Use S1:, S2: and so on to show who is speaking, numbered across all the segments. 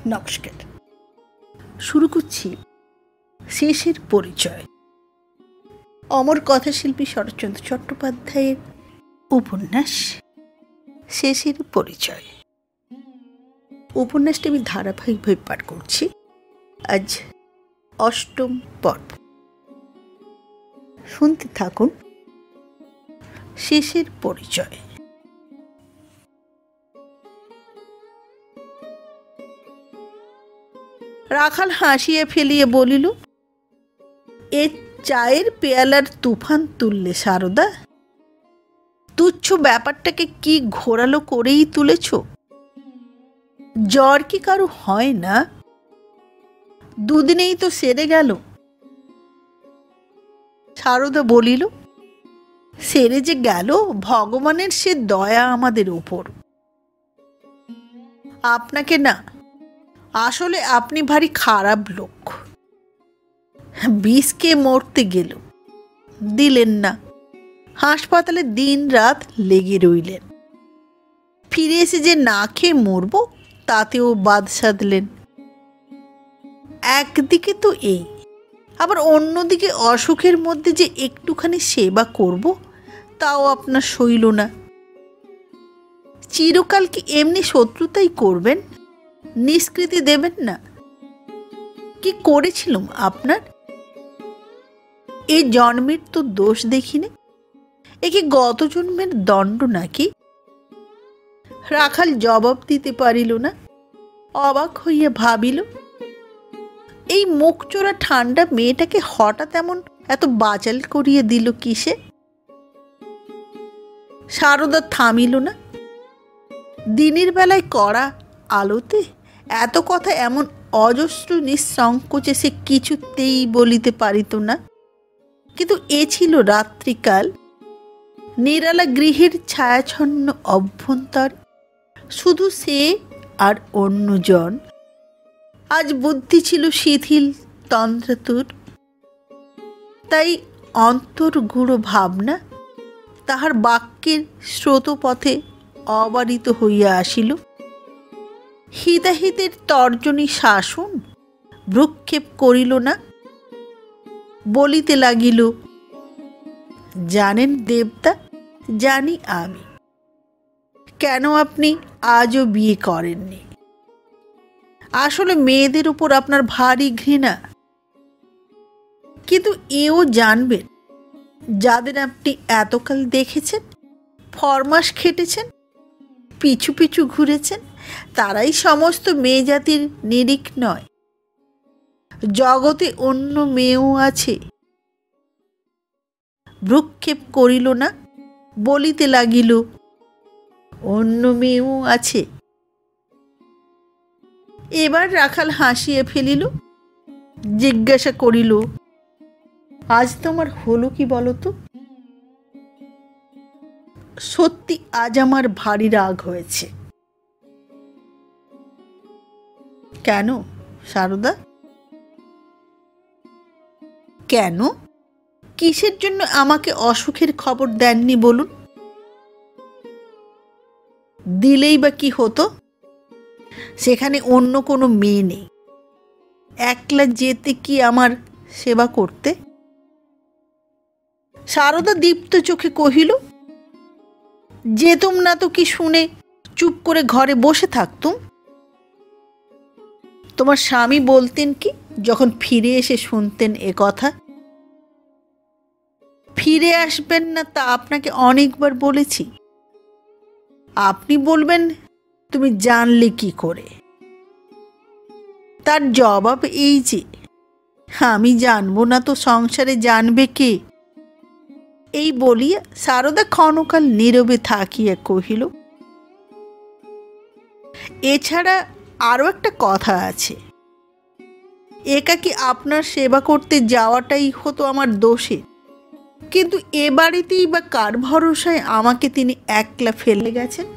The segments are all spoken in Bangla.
S1: নমস্কার। শুরু করছি শেষের পরিচয়। অমর কথাশিল্পী শরৎচন্দ্র চট্টোপাধ্যায়ের উপন্যাস শেষের পরিচয়। উপন্যাসটি আমি ধারাবাহিকভাবে পাঠ করছি। আজ ৮ম পর্ব। শুনতে থাকুন শেষের পরিচয়। রাখাল হাসিয়ে ফেলিয়ে বলিল, এ চায়ের পেয়ালার তুফান তুললে সারদা। তুচ্ছ ব্যাপারটাকে কি ঘোরালো করেই তুলেছ। জ্বর কি কারো হয় না? দুদিনেই তো সেরে গেল। সারদা বলিল, সেরে যে গেল, ভগবানের সে দয়া আমাদের উপর। আপনাকে না, আসলে আপনি ভারী খারাপ লোক। বিষকে মরতে গেল, দিলেন না। হাসপাতালে দিন রাত লেগে রইলেন। ফিরে এসে যে না খেয়ে মরব তাতেও বাদ সাধলেন। একদিকে তো এই, আবার অন্যদিকে অসুখের মধ্যে যে একটুখানি সেবা করব তাও আপনার সইল না। চিরকাল কি এমনি শত্রুতাই করবেন? নিষ্কৃতি দেবেন না? কি করেছিলাম আপনার? এই জন্মের তো দোষ দেখিনি, এ কি গত জন্মের দণ্ড নাকি? রাখাল জবাব দিতে পারিল না। অবাক হইয়া ভাবিল, এই মুখচোরা ঠান্ডা মেয়েটাকে হঠাৎ এত বাচাল করিয়ে দিল কিসে? সারদা থামিল না। দিনের বেলায় কড়া আলোতে এত কথা এমন অজস্র নিঃসংকোচে সে কিছুতেই বলিতে পারিত না। কিন্তু এ ছিল রাত্রিকাল, নিরালা গৃহের ছায়াছন্ন অভ্যন্তর, শুধু সে আর অন্যজন। আজ বুদ্ধি ছিল শিথিল তন্দ্রাতুর, তাই অন্তর্গূঢ় ভাবনা তাহার বাক্যের স্রোতপথে অবারিত হইয়া আসিল। হিতাহিতের তর্জনী শাসন ভ্রুক্ষেপ করিল না। বলিতে লাগিল, জানেন দেবতা, জানি আমি কেন আপনি আজও বিয়ে করেননি। আসলে মেয়েদের উপর আপনার ভারী ঘৃণা। কিন্তু এও জানবেন, যাদের আপনি এতকাল দেখেছেন, ফরমাস খেটেছেন, পিছু পিছু ঘুরেছেন, তারাই সমস্ত মেয়ে জাতির নিরিখ নয়। জগতে অন্য মেয়েও আছে। ভ্রুক্ষেপ করিল না। বলিতে লাগিল, অন্য মেয়েও আছে। এবার রাখাল হাসিয়ে ফেলিল। জিজ্ঞাসা করিল, আজ তোমার হলো কি বলতো? সত্যি আজ আমার ভারী রাগ হয়েছে। কেন সারদা? কেন? কিসের জন্য আমাকে অসুখের খবর দেননি বলুন? দিলেই বা কি হতো? সেখানে অন্য কোনো মেয়ে নেই। একলা যেতে কি আমার সেবা করতে? সারদা দীপ্ত চোখে কহিল, যেতুম না তো কি শুনে চুপ করে ঘরে বসে থাকতুম? তোমার স্বামী বলতেন কি যখন ফিরে এসে শুনতেন এ কথা? ফিরে আসবেন না তা আপনাকে অনেকবার বলেছি। আপনি বলবেন, তুমি জানলে কি করে? তার জবাব এই যে, আমি জানবো না তো সংসারে জানবে কে? এই বলিয়া সারদা ক্ষণকাল নীরবে থাকিয়া কহিল, এছাড়া আরও একটা কথা আছে। একাকী আপনার সেবা করতে যাওয়াটাই হতো আমার দোষে, কিন্তু এ বাড়িতেই বা কার ভরসায় আমাকে তিনি একলা ফেলে গেছেন?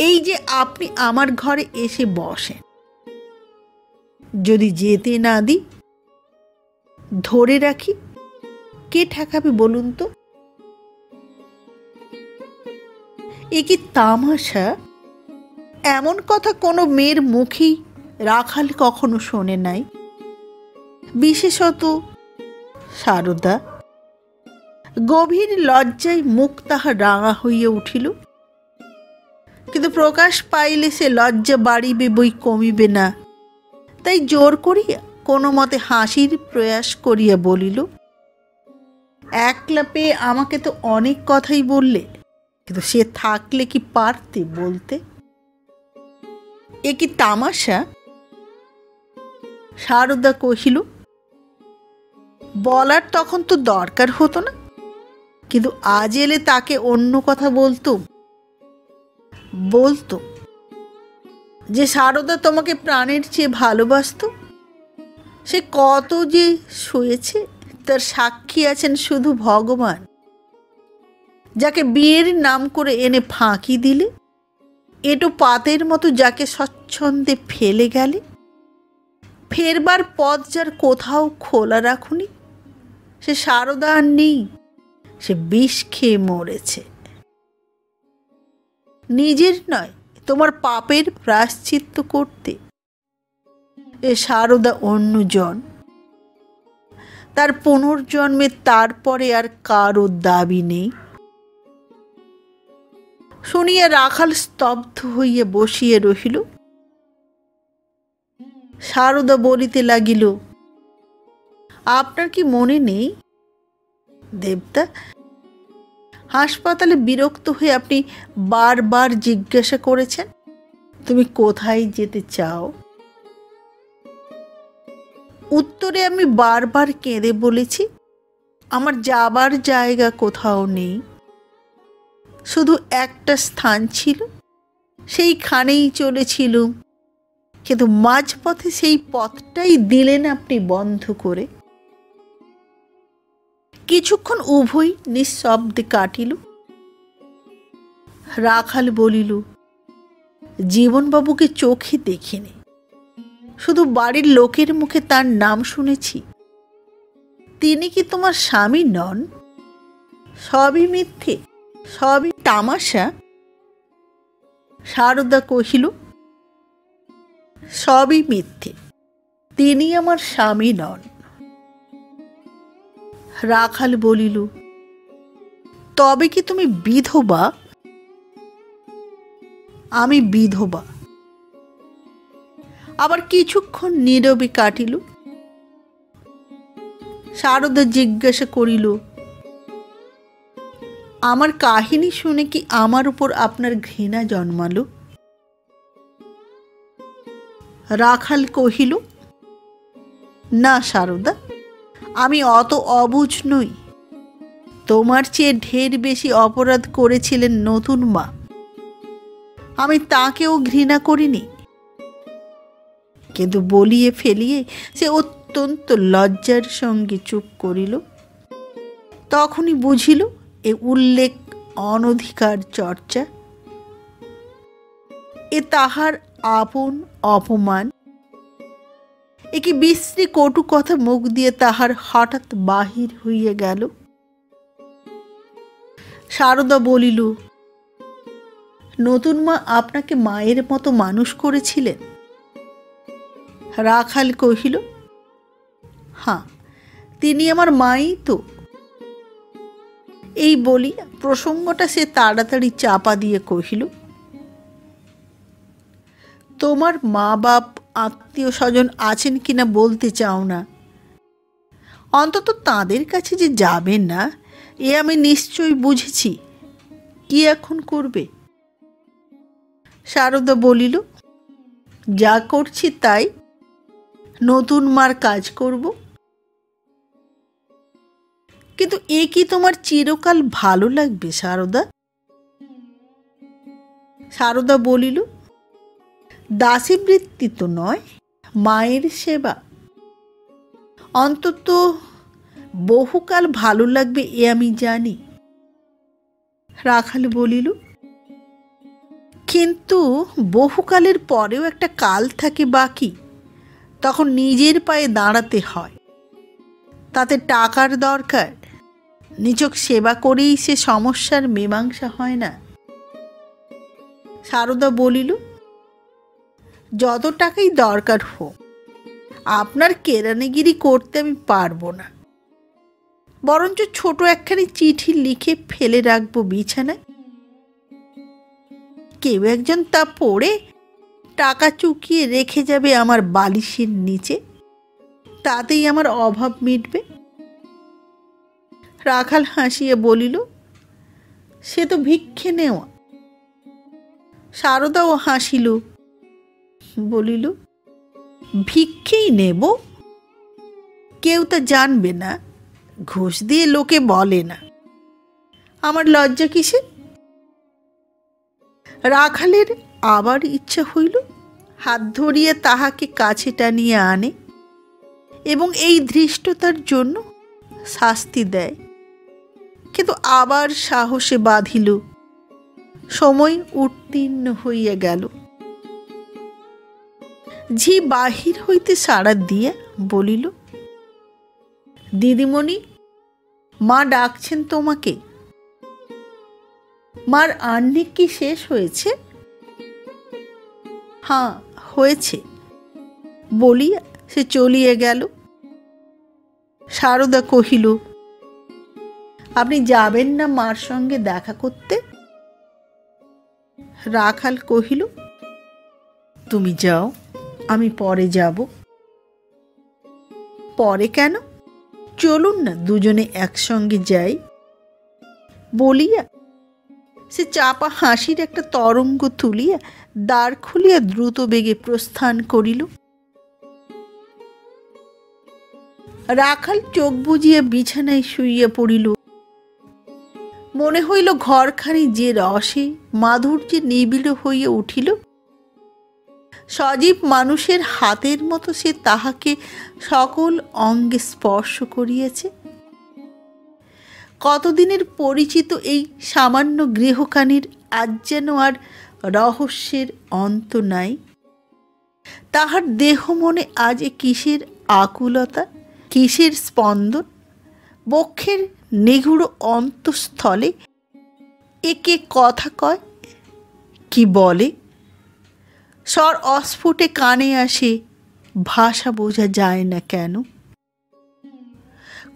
S1: এই যে আপনি আমার ঘরে এসে বসেন, যদি যেতে না দিই, ধরে রাখি, কে ঠেকাবে বলুন তো? এ কি তামাশা? এমন কথা কোনো মেয়ের মুখেই রাখাল কখনো শোনে নাই, বিশেষত সারদা। গভীর লজ্জায় মুখ তাহার রাঙা হইয়া উঠিল, কিন্তু প্রকাশ পাইলে সে লজ্জা বাড়িবে বই কমিবে না। তাই জোর করিয়া কোনো মতে হাসির প্রয়াস করিয়া বলিল, একলা পেয়ে আমাকে তো অনেক কথাই বললে, কিন্তু সে থাকলে কি পারতে বলতে? এ কি তামাশা? সারদা কহিল, বলার তখন তো দরকার হতো না, কিন্তু আজ এলে তাকে অন্য কথা বলতো যে সারদা তোমাকে প্রাণের চেয়ে ভালোবাসত। সে কত যে শুয়েছে তার সাক্ষী আছেন শুধু ভগবান। যাকে বিয়ের নাম করে এনে ফাঁকি দিলে, এটো পাতের মতো যাকে স্বচ্ছন্দে ফেলে গেলে, ফেরবার পথ যার কোথাও খোলা রাখুনি, সে সারদা আর নেই, সে বিষ খেয়ে মরেছে। নিজের নয়, তোমার পাপের প্রায়শ্চিত্ত করতে এ সারদা অন্যজন। তার পুনর্জন্মে তারপরে আর কারো দাবি নেই। শুনিয়া রাখাল স্তব্ধ হইয়া বসিয়া রহিল। সারদা বলিতে লাগিল, আপনার কি মনে নেই দেবতা, হাসপাতালে বিরক্ত হয়ে আপনি বারবার জিজ্ঞাসা করেছেন তুমি কোথায় যেতে চাও? উত্তরে আমি বারবার কেঁদে বলেছি আমার যাবার জায়গা কোথাও নেই, শুধু একটা স্থান ছিল, সেইখানেই চলেছিলুম, কিন্তু মাঝপথে সেই পথটাই দিলেন আপনি বন্ধ করে। কিছুক্ষণ উভয় নিঃশব্দে কাটিল। রাখাল বলিল, জীবনবাবুকে চোখে দেখিনি, শুধু বাড়ির লোকের মুখে তার নাম শুনেছি। তিনি কি তোমার স্বামী নন? সবই মিথ্যে, সবই তামাশা। সারদা কহিল, সবই মিথ্যে, তিনি আমার স্বামী নন। রাখাল বলিল, তবে কি তুমি বিধবা? আমি বিধবা। আবার কিছুক্ষণ নীরবে কাটিল। সারদা জিজ্ঞাসা করিল, আমার কাহিনী শুনে কি আমার উপর আপনার ঘৃণা জন্মালো? রাখাল কহিল, না সারদা, আমি অত অবুঝ নই। তোমার চেয়ে ঢের বেশি অপরাধ করেছিলেন নতুন মা, আমি তাকেও ঘৃণা করিনি। কিন্তু বলিয়ে ফেলিয়ে সে অত্যন্ত লজ্জার সঙ্গে চুপ করিল। তখনই বুঝিল এ উল্লেখ অনধিকার চর্চা, এ তাহার আপন অপমান। এ কি বিশ্রী কটু কথা মুখ দিয়ে তাহার হঠাৎ বাহির হইয়া গেল। সারদা বলিল, নতুন মা আপনাকে মায়ের মতো মানুষ করেছিলেন? রাখাল কহিল, হ্যাঁ, তিনি আমার মাই তো। এই বলি প্রসঙ্গটা সে তাড়াতাড়ি চাপা দিয়ে কহিল, তোমার মা বাপ আত্মীয় স্বজন আছেন কিনা বলতে চাও না, অন্তত তাদের কাছে যে যাবে না এ আমি নিশ্চয়ই বুঝেছি। কি এখন করবে? সারদা বলিল, যা করছি তাই, নতুন মার কাজ করব। কিন্তু এ কি তোমার চিরকাল ভালো লাগবে সারদা? সারদা বলিল, দাসী বৃত্তি তো নয়, মায়ের সেবা। অন্তত বহুকাল ভালো লাগবে এ আমি জানি। রাখাল বলিল, কিন্তু বহুকালের পরেও একটা কাল থাকে বাকি, তখন নিজের পায়ে দাঁড়াতে হয়, তাতে টাকার দরকার। নিছক সেবা করেই সে সমস্যার মীমাংসা হয় না। সারদা বলিল, যত টাকাই দরকার হোক, আপনার কেরানিগিরি করতে আমি পারবো না। বরঞ্চ ছোট একখানি চিঠি লিখে ফেলে রাখবো বিছানায়, কেউ একজন তা পড়ে টাকা চুকিয়ে রেখে যাবে আমার বালিশের নিচে, তাতেই আমার অভাব মিটবে। রাখাল হাসিয়া বলিল, সে তো ভিক্ষে নেওয়া। সারদাও হাসিল, বলিল, ভিক্ষেই নেব? কেউ তা জানবে না, ঘুষ দিয়ে লোকে বলে না। আমার লজ্জা কিসে? রাখালের আবার ইচ্ছা হইল হাত ধরিয়া তাহাকে কাছে টানিয়ে আনে এবং এই ধৃষ্টতার জন্য শাস্তি দেয়, কিন্তু আবার সাহসে বাঁধিল। সময় উত্তীর্ণ হইয়া গেল। ঝি বাহির হইতে সাড়া দিয়া বলিল, দিদিমণি, মা ডাকছেন তোমাকে। মার আহ্নিক কি শেষ হয়েছে? হ্যাঁ, হয়েছে বলিয়া সে চলিয়া গেল। সারদা কহিল, আপনি যাবেন না মার সঙ্গে দেখা করতে? রাখাল কহিল, তুমি যাও, আমি পরে যাব। পরে কেন? চলুন না দুজনে একসঙ্গে যাই। বলিয়া সে চাপা হাসির একটা তরঙ্গ তুলিয়া দ্বার খুলিয়া দ্রুত বেগে প্রস্থান করিল। রাখাল চোখ বুজিয়া বিছানায় শুইয়া পড়িল। মনে হইল ঘরখানি যে রসে মাধুর্যে নিবিড় হইয়া উঠিল, সজীব মানুষের হাতের মতো সে তাহাকে সকল অঙ্গে স্পর্শ করিয়াছে। কতদিনের পরিচিত এই সামান্য গৃহখানির আজ যেন আর রহস্যের অন্ত নাই। তাহার দেহ মনে আজ কিসের আকুলতা, কিসের স্পন্দন, বক্ষের নিগূঢ় অন্তঃস্থলে একে কথা কয়, কি বলে, স্বর অস্ফুটে কানে আসে, ভাষা বোঝা যায় না কেন।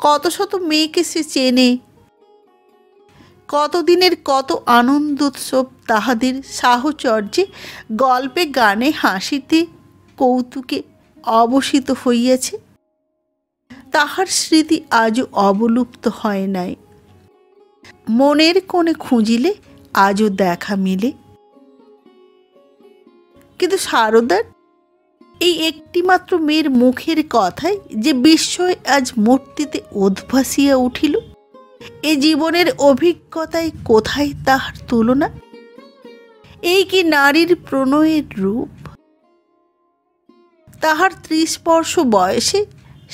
S1: কত শত মেয়েকে সে চেনে, কতদিনের কত আনন্দোৎসব তাহাদের সাহচর্যে, গল্পে গানে হাসিতে কৌতুকে অবসিত হইয়াছে। তাহার স্মৃতি আজও অবলুপ্ত হয় নাই। মনের কোণে খুঁজিলে আজও দেখা মিলে। কিন্তু সারদার এই একটিমাত্র মেয়ের মুখের কথায় যে বিস্ময় আজ মূর্তিতে উদ্ভাসিয়া উঠিল, এ জীবনের অভিজ্ঞতায় কোথায় তাহার তুলনা? এই কি নারীর প্রণয়ের রূপ? তাহার 30 বর্ষ বয়সে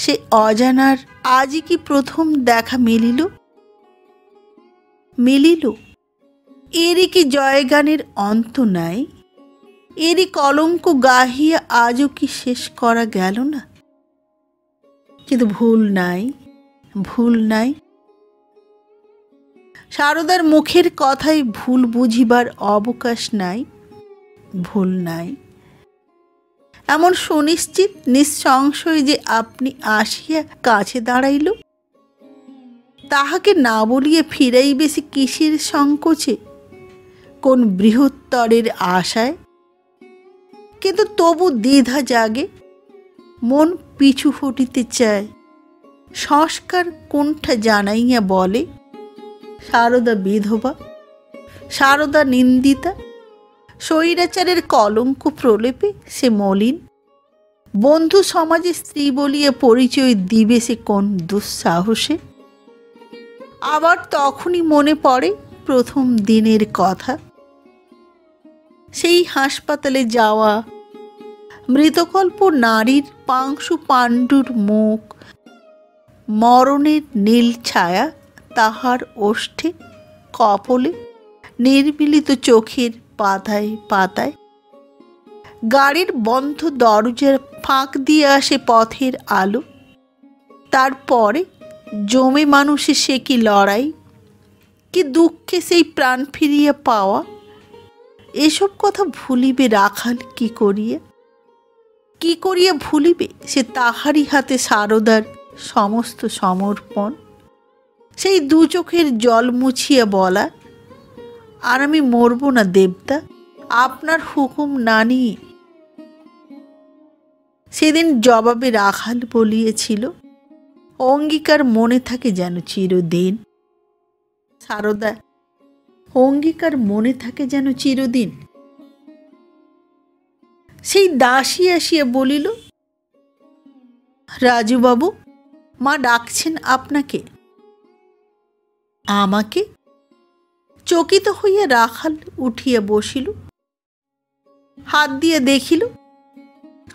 S1: সে অজানার আজই কি প্রথম দেখা মিলিল? এরই কি জয়গানের অন্ত নাই? এরই কলঙ্ক গাহিয়া আজও কি শেষ করা গেল না? কিন্তু ভুল নাই। সারদার মুখের কথায় ভুল বুঝিবার অবকাশ নাই। ভুল নাই এমন সুনিশ্চিত নিঃসংশয় যে আপনি আসিয়া কাছে দাঁড়াইল, তাহাকে না বলিয়া ফিরাইবে সে কিসের সংকোচে, কোন বৃহত্তরের আশায়? কিন্তু তবু দ্বিধা জাগে, মন পিছু হটিতে চায়। সংস্কার কোনটা জানাইয়া বলে, সারদা বিধবা, সারদা নিন্দিতা, স্বৈরাচারের কলঙ্ক প্রলেপে সে মলিন। বন্ধু সমাজে স্ত্রী বলিয়া পরিচয় দিবে সে কোন দুঃসাহসে? আবার তখনই মনে পড়ে প্রথম দিনের কথা, সেই হাসপাতালে যাওয়া, মৃতকল্প নারীর পাংশু পাণ্ডুর মুখ, মরণের নীল ছায়া তাহার ওষ্ঠে কপলে, নির্মিলিত চোখের পাতায় পাতায়। গাড়ির বন্ধ দরজার ফাঁক দিয়ে আসে পথের আলো। তারপরে জমে মানুষে সে কি লড়াই, কি দুঃখে সেই প্রাণ ফিরিয়া পাওয়া। এসব কথা ভুলিবে রাখাল কি করিয়া? কি করিয়া ভুলিবে সে তাহারই হাতে সারদার সমস্ত সমর্পণ? সেই দু চোখের জল মুছিয়া বলা, আর আমি মরব না দেবতা, আপনার হুকুম না নিয়ে। সেদিন জবাবে রাখাল বলিয়েছিল, অঙ্গীকার মনে থাকে যেন চিরদিন। সারদা, অঙ্গীকার মনে থাকে যেন চিরদিন। সেই দাসী আসিয়া বলিল, রাজুবাবু, মা ডাকছেন আপনাকে। আমাকে? চকিত হইয়া রাখাল উঠিয়া বসিল, হাত দিয়া দেখিল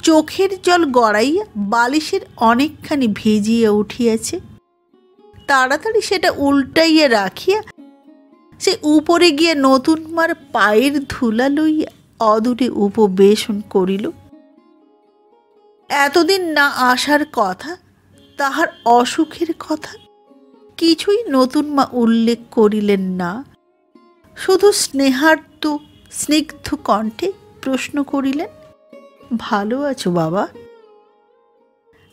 S1: চোখের জল গড়াইয়া বালিশের অনেকখানি ভিজিয়া উঠিয়াছে। তাড়াতাড়ি সেটা উল্টাইয়া রাখিয়া সে উপরে গিয়া নতুন মার পায়ের ধুলা লইয়া অদূরে উপবেশন করিল। এতদিন না আসার কথা, তাহার অসুখের কথা কিছুই নতুন মা উল্লেখ করিলেন না। শুধু স্নেহার্ত স্নিগ্ধ কণ্ঠে প্রশ্ন করিলেন, ভালো আছো বাবা?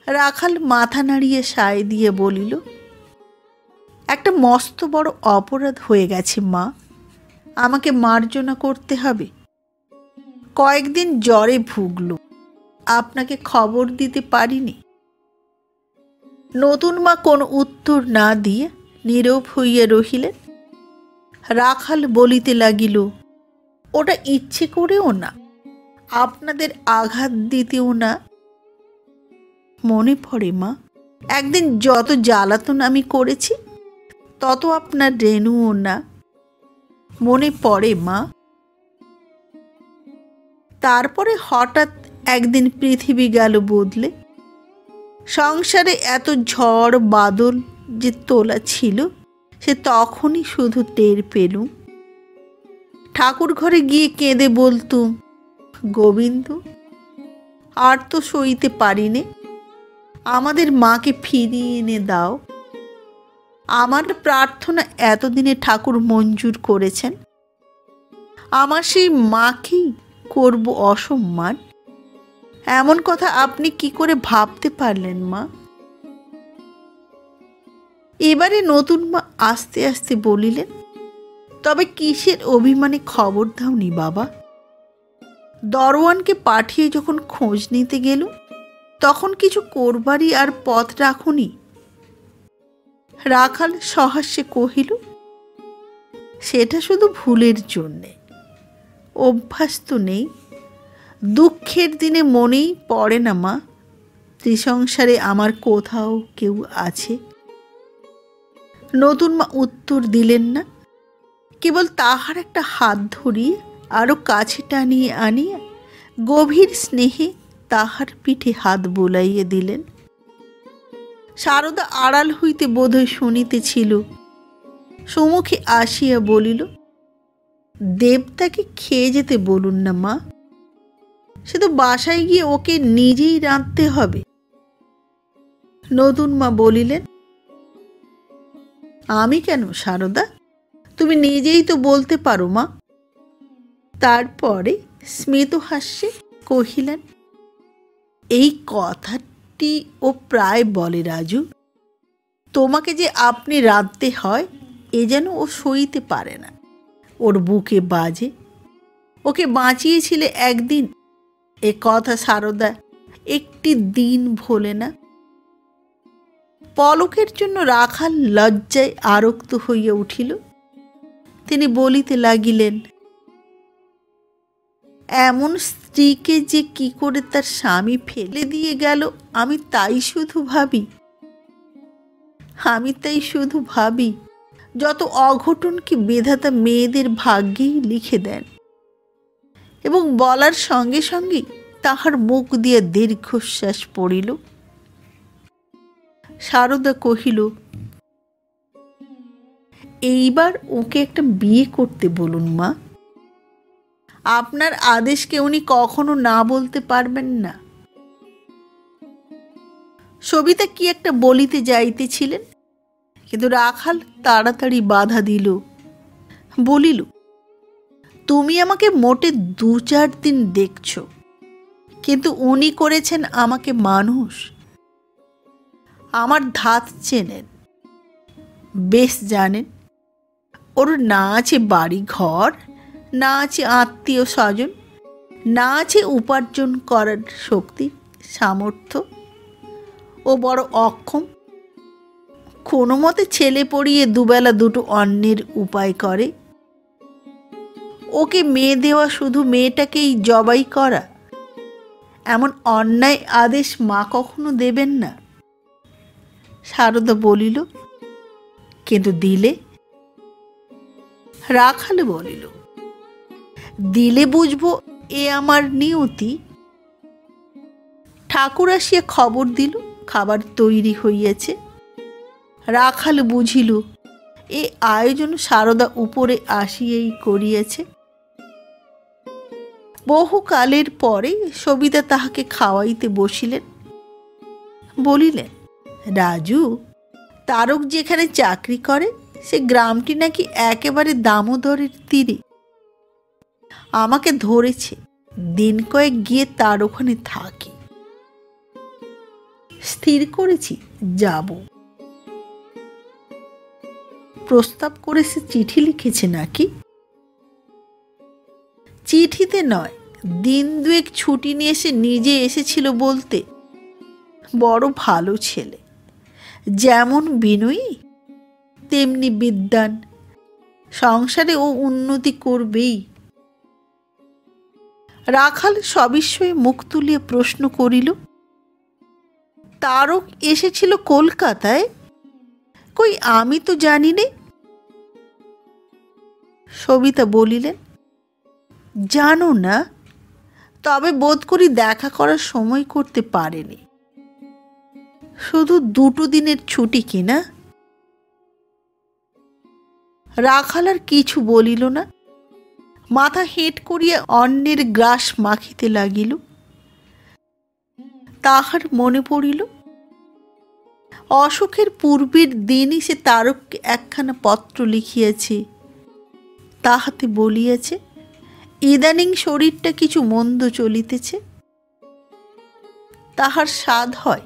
S1: রাখাল মাথা নাড়িয়ে সায় দিয়ে বলিল, একটা মস্ত বড় অপরাধ হয়ে গেছে মা, আমাকে মার্জনা করতে হবে। কয়েকদিন জ্বরে ভুগল, আপনাকে খবর দিতে পারিনি। নতুন মা কোনো উত্তর না দিয়ে নীরব হইয়া রহিলেন। রাখাল বলিতে লাগিল, ওটা ইচ্ছে করেও না, আপনাদের আঘাত দিতেও না। মনে পড়ে মা, একদিন যত জ্বালাতন আমি করেছি তত আপনার রেণুও না। মনে পড়ে মা। তারপরে হঠাৎ একদিন পৃথিবী গেল বদলে। সংসারে এত ঝড় বাদল যে তোলা ছিল সে তখনই শুধু টের পেলুম। ঠাকুর ঘরে গিয়ে কেঁদে বলতুম, গোবিন্দ, আর তো সইতে পারিনে, আমাদের মাকে ফিরিয়ে এনে দাও। আমার প্রার্থনা এতদিনে ঠাকুর মঞ্জুর করেছেন, আমার সেই মাকেই করব অসম্মান? এমন কথা আপনি কি করে ভাবতে পারলেন মা? এবারে নতুন মা আস্তে আস্তে বলিলেন, তবে কিসের অভিমানে খবর দাওনি বাবা? দরওয়ানকে পাঠিয়ে যখন খোঁজ নিতে গেল তখন কিছু করবারই আর পথ রাখুনি? রাখাল সহাস্যে কহিল, সেটা শুধু ভুলের জন্যে, অভ্যাস তো নেই। দুঃখের দিনে মনেই পড়ে না মা, ত্রিসংসারে আমার কোথাও কেউ আছে। নতুন মা উত্তর দিলেন না, কেবল তাহার একটা হাত ধরিয়ে আরো কাছে টানিয়ে আনিয়া গভীর স্নেহে তাহার পিঠে হাত বুলাইয়া দিলেন। সারদা আড়াল হইতে বোধহয় শুনিতেছিল, সম্মুখে আসিয়া বলিল, দেবতাকে খেয়ে যেতে বলুন না মা, সে তো বাসায় গিয়ে ওকে নিজেই রাঁধতে হবে। নতুন মা বলিলেন, আমি কেন সারদা, তুমি নিজেই তো বলতে পারো মা। তারপরে স্মিত হাস্যে কহিলেন, এই কথাটি ও প্রায় বলে রাজু, তোমাকে যে আপনি রাঁধতে হয় এ যেন ও সইতে পারে না, ওর বুকে বাজে। ওকে বাঁচিয়েছিলে একদিন, এ কথা সারদা একটি দিন ভোলে না। পলকের জন্য রাখাল লজ্জায় আরক্ত হইয়া উঠিল। তিনি বলিতে লাগিলেন, এমন স্ত্রীকে যে কি করে তার স্বামী ফেলে দিয়ে গেল আমি তাই শুধু ভাবি। যত অঘটন কি বিধাতা মেয়েদের ভাগ্যেই লিখে দেন। এবং বলার সঙ্গে সঙ্গে তাহার মুখ দিয়ে দীর্ঘশ্বাস পড়িল। সারদা কহিল, এইবার ওকে একটা বিয়ে করতে বলুন মা, আপনার আদেশকে উনি কখনো না বলতে পারবেন না। সবিতা কি একটা বলিতে যাইতেছিলেন, কিন্তু রাখাল তাড়াতাড়ি বাধা দিল। বলিল, তুমি আমাকে মোটে 2-4 দিন দেখছ, কিন্তু উনি করেছেন আমাকে মানুষ। আমার ধাত চেনেন, বেশ জানেন ওর না আছে বাড়ি ঘর, না আছে আত্মীয় স্বজন, না আছে উপার্জন করার শক্তি সামর্থ্য। ও বড় অক্ষম, কোনো মতে ছেলে পড়িয়ে দুবেলা দুটো অন্নের উপায় করে। ওকে মেয়ে দেওয়া শুধু মেয়েটাকেই জবাই করা, এমন অন্যায় আদেশ মা কখনো দেবেন না। সারদা বলিল, কিন্তু দিলে? রাখাল বলিল, দিলে বুঝবো এ আমার নিয়তি। ঠাকুর আসিয়া খবর দিল খাবার তৈরি হইয়াছে। রাখাল বুঝিল এ আয়োজন সারদা উপরে আসিয়াই করিয়াছে। বহুকালের পরে সবিতা তাহাকে খাওয়াইতে বসিলেন। বলিলেন, রাজু, তারক যেখানে চাকরি করে সে গ্রামটি নাকি একেবারে দামোদরের তীরে। আমাকে ধরেছে, দিন কয়েক গিয়ে তার ওখানে থাকি। স্থির করেছি যাব। প্রস্তাব করে সে চিঠি লিখেছে নাকি? চিঠিতে নয়, দিন দুয়েক ছুটি নিয়ে সে নিজে এসেছিল বলতে। বড় ভালো ছেলে, যেমন বিনয়ী তেমনি বিদ্বান। সংসারে ও উন্নতি করবেই। রাখাল সবিস্ময়ে মুখ তুলিয়া প্রশ্ন করিল, তারক এসেছিল কলকাতায়? কই, আমি তো জানি নে। সবিতা বলিলেন, জানো না? তবে বোধ করি দেখা করার সময় করতে পারেনি। শুধু 2 দিনের ছুটি কিনা? রাখাল আর কিছু বলিল না, মাথা হেঁট করিয়া অন্নের গ্রাস মাখিতে লাগিল। তাহার মনে পড়িল অসুখের পূর্বের দিনই সে তারককে একখানা পত্র লিখিয়াছে। তাহাতে বলিয়াছে ইদানিং শরীরটা কিছু মন্দ চলিতেছে। তাহার সাধ হয়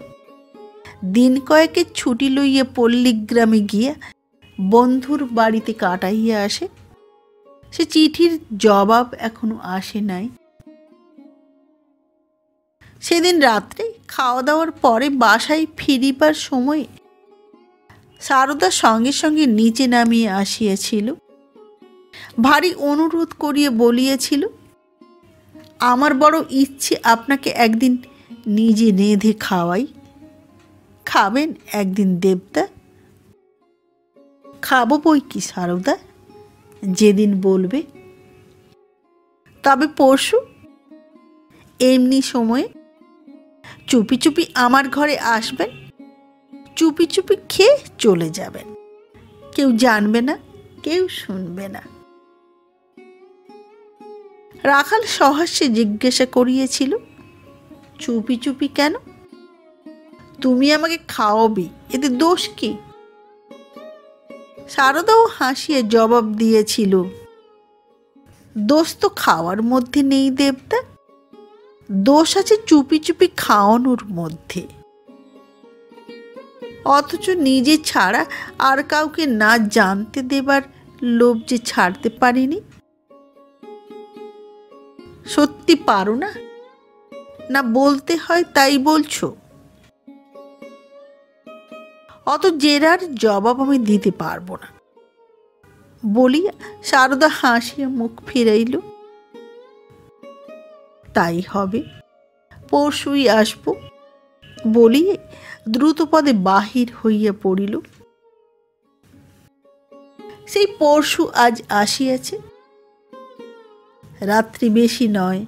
S1: দিন কয়েকের ছুটি লইয়া পল্লীগ্রামে গিয়া বন্ধুর বাড়িতে কাটাইয়া আসে। সে চিঠির জবাব এখনো আসে নাই। সেদিন রাত্রে খাওয়া দাওয়ার পরে বাসায় ফিরিবার সময় সারদা সঙ্গে সঙ্গে নিচে নামিয়ে আসিয়াছিল। ভারী অনুরোধ করিয়া বলিয়াছিল, আমার বড় ইচ্ছে আপনাকে একদিন নিজে নেধে খাওয়াই। খাবেন একদিন দেবতা? খাবো বই কি সারদা, যেদিন বলবে। তবে পরশু এমনি সময়ে চুপি চুপি আমার ঘরে আসবেন, চুপি চুপি খেয়ে চলে যাবেন। কেউ জানবে না, কেউ শুনবে না। রাখাল সহাস্যে জিজ্ঞাসা করিয়েছিল, চুপি চুপি কেন? তুমি আমাকে খাওয়াবে, এতে দোষ কি? সারদাও হাসিয়ে জবাব দিয়েছিল, দোষ তো খাওয়ার মধ্যে নেই দেবতা, দোষ আছে চুপি চুপি খাওয়ানোর মধ্যে। অথচ নিজে ছাড়া আর কাউকে না জানতে দেবার লোভ যে ছাড়তে পারিনি। সত্যি পারো না? না বলতে হয় তাই বলছো? অত জেরার জবাব আমি দিতে পারবো না বলিয়া সারদা হাসিয়া মুখ ফিরাইল। তাই হবে, পরশুই আসব বলিয়ে দ্রুতপদে বাহির হইয়া পড়িল। সেই পরশু আজ আসিয়াছে। রাত্রি বেশি নয়,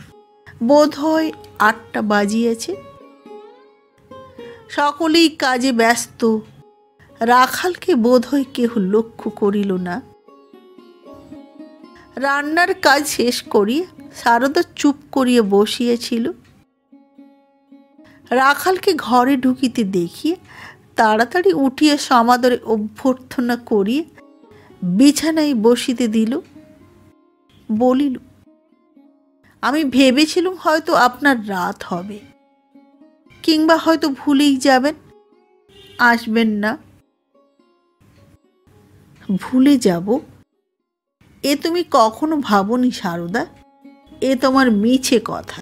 S1: বোধ হয় 8টা বাজিয়াছে। সকলেই কাজে ব্যস্ত। রাখালকে বোধ হয় কেহ লক্ষ্য করিল না। রান্নার কাজ শেষ করিয়া সারদা চুপ করিয়া বসিয়াছিল। রাখালকে ঘরে ঢুকিতে দেখিয়া তাড়াতাড়ি উঠিয়া সমাদরে অভ্যর্থনা করিয়া বিছানায় বসিতে দিল। বলিল, আমি ভেবেছিলাম হয়তো আপনার রাত হবে, কিংবা হয়তো ভুলেই যাবেন, আসবেন না। ভুলে যাব এ তুমি কখনো ভাবনি সারদা, এ তোমার মিছে কথা।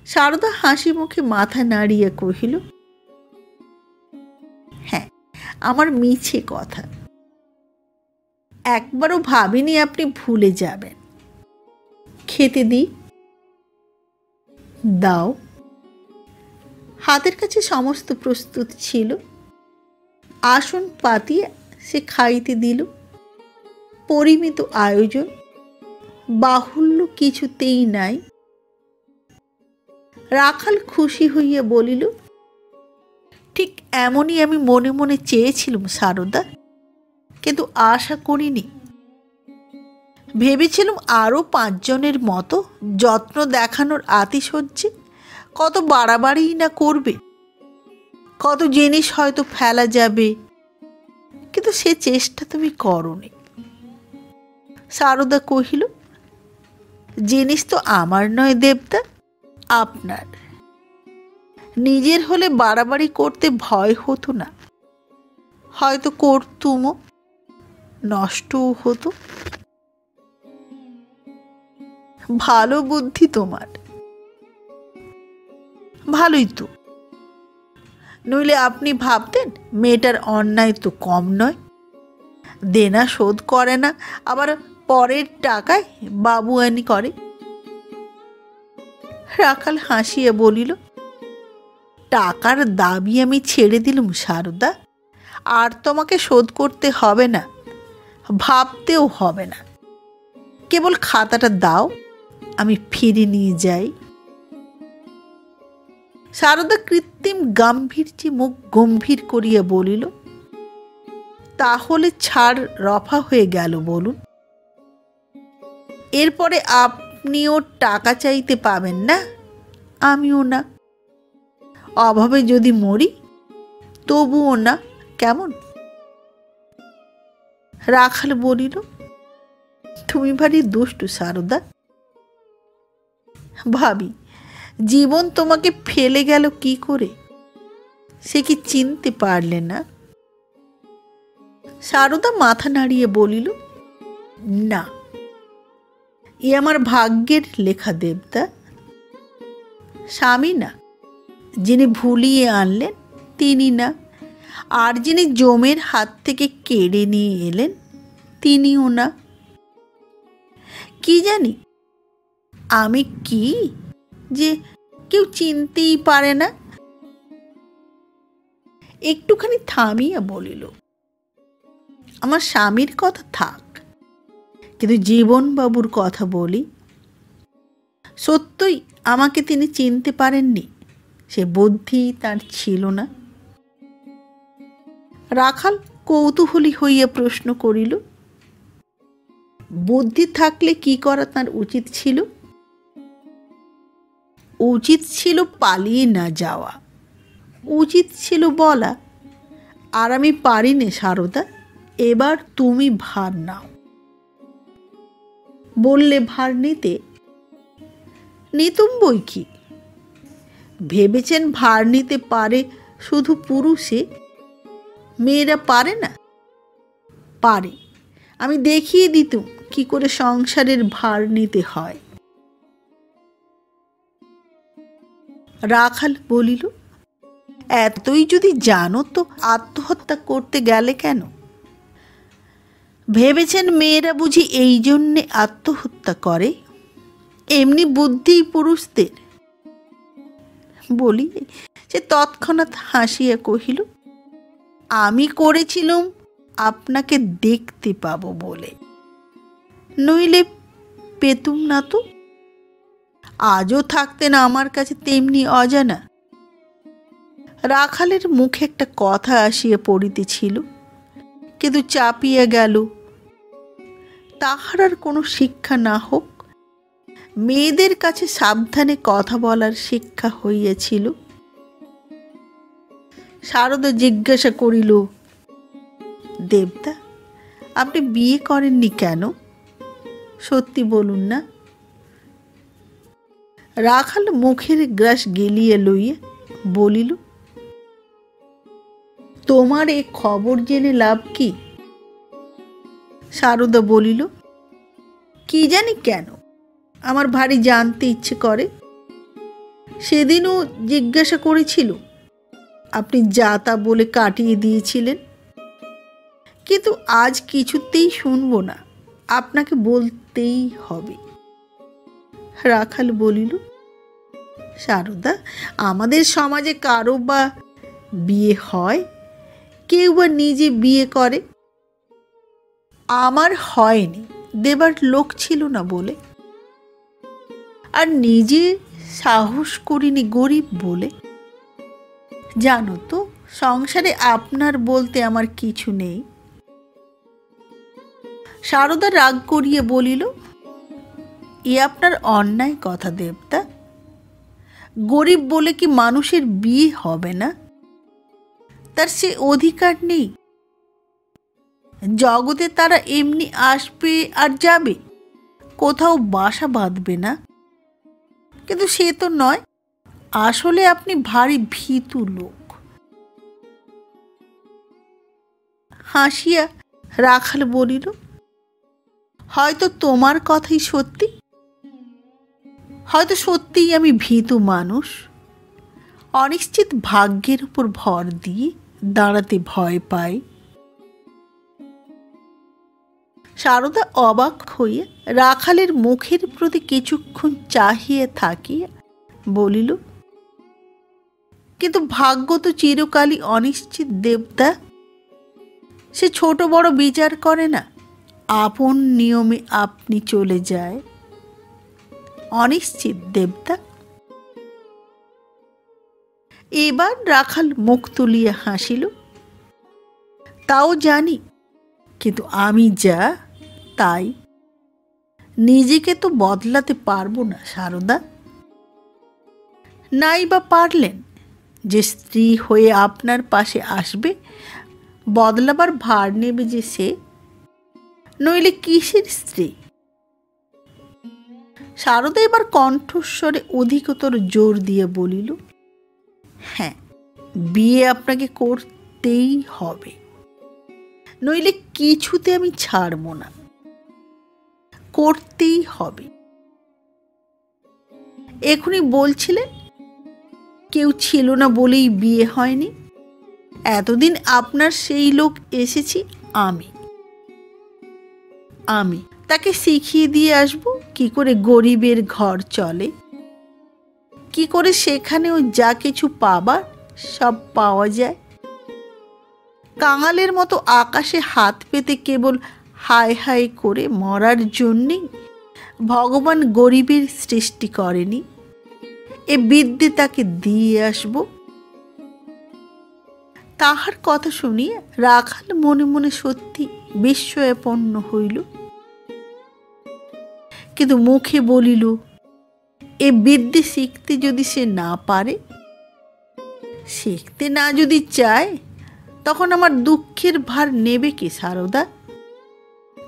S1: সারদা হাসি মুখে মাথা নাড়িয়ে কহিল, হ্যাঁ, আমার মিছে কথা। একবারও ভাবিনি আপনি ভুলে যাবেন। খেতে দিই? দাও। হাতের কাছে সমস্ত প্রস্তুত ছিল, আসন পাতিয়ে সে খাইতে দিল। পরিমিত আয়োজন, বাহুল্য কিছুতেই নাই। রাখাল খুশি হইয়া বলিল, ঠিক এমনই আমি মনে মনে চেয়েছিলাম সারদা, কিন্তু আশা করিনি। ভেবেছিলাম আরও 5 জনের মতো যত্ন দেখানোর আতিশয্যে কত বাড়াবাড়িই না করবে, কত জিনিস হয়তো ফেলা যাবে, কিন্তু সে চেষ্টা তুমি করোনি। সারদা কহিল, জিনিস তো আমার নয় দেবদা, আপনার। নিজের হলে বাড়াবাড়ি করতে ভয় হতো না, হয়তো করতুমও, নষ্টও হতো। ভালো বুদ্ধি তোমার। ভালোই তো, নইলে আপনি ভাবতেন মেয়েটার অন্যায় তো কম নয়, দেনা শোধ করে না, আবার পরের টাকায় বাবুয়ানি করে। রাখাল হাসিয়া বলিল, টাকার দাবি আমি ছেড়ে দিলুম সারদা, আর তোমাকে শোধ করতে হবে না, ভাবতেও হবে না। কেবল খাতাটা দাও, আমি ফিরে নিয়ে যাই। সারদা কৃত্রিম গাম্ভীর্যে মুখ গম্ভীর করিয়া বলিল, তাহলে ছাড় রফা হয়ে গেল বলুন। এরপরে আপনিও টাকা চাইতে পাবেন না, আমিও না। অভাবে যদি মরি তবুও না, কেমন? রাখাল বলিল, তুমি ভারী দুষ্টু সারদা। ভাবি, জীবন তোমাকে ফেলে গেল কি করে, সে কি চিনতে পারলে না? সারদা মাথা নাড়িয়ে বলিল, না, এ আমার ভাগ্যের লেখা দেবদা। স্বামী না, যিনি ভুলিয়ে আনলেন তিনি না, আর যিনি জমের হাত থেকে কেড়ে নিয়ে এলেন তিনিও না। কি জানি আমি কি, যে কেউ চিনতেই পারে না। একটুখানি থামিয়া বলিল, আমার স্বামীর কথা থাক, কিন্তু জীবনবাবুর কথা বলি। সত্যই আমাকে তিনি চিনতে পারেননি, সে বুদ্ধি তার ছিল না। রাখাল কৌতূহলী হইয়া প্রশ্ন করিল, বুদ্ধি থাকলে কি করা তার উচিত ছিল? উচিত ছিল পালিয়ে না যাওয়া, উচিত ছিল বলা, আর আমি পারি নে সারদা, এবার তুমি ভার নাও। বললে ভার নিতে, নিতুম বই কি। ভেবেছেন ভার নিতে পারে শুধু পুরুষে, মেয়েরা পারে না? পারে, আমি দেখিয়ে দিতুম কি করে সংসারের ভার নিতে হয়। রাখাল বলিল, এতই যদি জানো তো আত্মহত্যা করতে গেলে কেন? ভেবেছেন মেয়েরা বুঝি এই জন্যে আত্মহত্যা করে? এমনি বুদ্ধি পুরুষদের। বলি সে তৎক্ষণাৎ হাসিয়া কহিল, আমি করেছিলুম আপনাকে দেখতে পাবো বলে, নইলে পেতুম না তো। আজও থাকতেন আমার কাছে তেমনি অজানা। রাখালের মুখে একটা কথা আসিয়া পড়িতেছিল, কিন্তু চাপিয়া গেল। তাহার আর কোনো শিক্ষা না হোক, মেয়েদের কাছে সাবধানে কথা বলার শিক্ষা হইয়াছিল। সারদা জিজ্ঞাসা করিল, দেবদা, আপনি বিয়ে করেননি কেন? সত্যি বলুন না। রাখাল মুখের গ্রাস গেলিয়ে লইয়া বলিল, তোমার এ খবর জেনে লাভ কি? সারদা বলিল, কি জানি কেন আমার ভারী জানতে ইচ্ছে করে। সেদিনও জিজ্ঞাসা করেছিল, আপনি যা তা বলে কাটিয়ে দিয়েছিলেন, কিন্তু আজ কিছুতেই শুনব না, আপনাকে বলতেই হবে। রাখাল বলিল, সারদা, আমাদের সমাজে কারো বা বিয়ে হয়, কেউ বা নিজে বিয়ে করে। আমার হয়নি, দেবার লোক ছিল না বলে, আর নিজে সাহস করিনি গরিব বলে। জানো তো, সংসারে আপনার বলতে আমার কিছু নেই। সারদা রাগ করিয়ে বলিল, এ আপনার অন্যায় কথা দেবতা। গরিব বলে কি মানুষের বিয়ে হবে না? তার সে অধিকার নেই? জগতে তারা এমনি আসবে আর যাবে, কোথাও বাসা বাঁধবে না। কিন্তু সে তো নয়, আসলে আপনি ভারী ভীতু লোক। হাসিয়া রাখাল বলিল, হয়তো তোমার কথাই সত্যি, হয়তো সত্যিই আমি ভীতু মানুষ, অনিশ্চিত ভাগ্যের উপর ভর দিয়ে দাঁড়াতে ভয় পাই। সারদা অবাক হইয়া রাখালের মুখের প্রতি কিছুক্ষণ চাহিয়া থাকিয়া বলিল, কিন্তু ভাগ্য তো চিরকালই অনিশ্চিত দেবতা। সে ছোট বড় বিচার করে না, আপন নিয়মে আপনি চলে যায়। অনিশ্চিত দেবতা। এবার রাখাল মুখ তুলিয়া হাসিল, তাও জানি, কিন্তু আমি যা তাই। নিজেকে তো বদলাতে পারবো না সারদা। নাই বা পারলেন, যে স্ত্রী হয়ে আপনার পাশে আসবে, বদলাবার ভার নেবে যে সে, নইলে কিসের স্ত্রী? সারদা এবার কণ্ঠস্বরে অধিকতর জোর দিয়ে বলিল, হ্যাঁ, বিয়ে আপনাকে করতেই হবে, নইলে কিছুতে আমি ছাড়ব না, করতেই হবে। এখনই বলছিলেন কেউ ছিল না বলেই বিয়ে হয়নি। এতদিন আপনার সেই লোক এসেছি আমি। তাকে শিখিয়ে দিয়ে আসব কি করে গরিবের ঘর চলে, কি করে সেখানেও যা কিছু পাবার সব পাওয়া যায়। কাঙালের মতো আকাশে হাত পেতে কেবল হায় হায় করে মরার জন্যেই ভগবান গরিবের সৃষ্টি করেনি। এ বিদ্যে তাকে দিয়ে আসব। তাহার কথা শুনিয়া রাখাল মনে মনে সত্যি বিস্ময়াপন্ন হইল, কিন্তু মুখে বলিল, এ বিদ্যে শিখতে যদি সে না পারে, শিখতে না যদি চায়, তখন আমার দুঃখের ভার নেবে কে সারদা?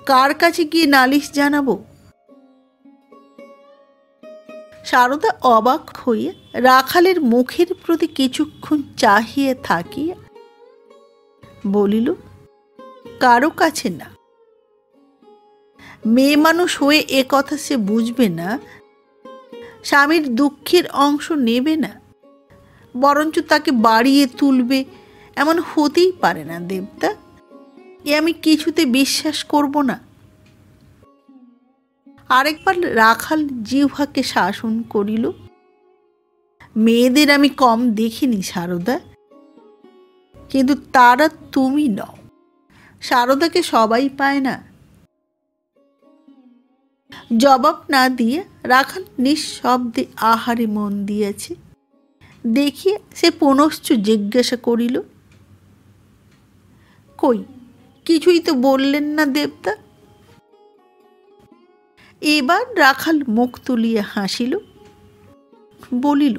S1: কার কাছে গিয়ে নালিশ জানাবো? সারদা অবাক হইয়া রাখালের মুখের প্রতি কিছুক্ষণ চাহিয়া থাকিয়া বলিল, কারো কাছে না। মেয়ে মানুষ হয়ে এ কথা সে বুঝবে না, স্বামীর দুঃখের অংশ নেবে না, বরঞ্চ তাকে বাড়িয়ে তুলবে, এমন হতেই পারে না দেবতা। এ আমি কিছুতে বিশ্বাস করব না। আরেকবার রাখাল জিহ্বাকে শাসন করিল, মেয়েদের আমি কম দেখিনি সারদা, কিন্তু তারা তুমি নও। সারদাকে সবাই পায় না। জবাব না দিয়ে রাখাল নিঃশব্দে আহারে মন দিয়েছে দেখিয়া সে পুনশ্চ জিজ্ঞাসা করিল, কই, কিছুই তো বললেন না দেবতা? এবার রাখাল মুখ তুলিয়া হাসিল, বলিল,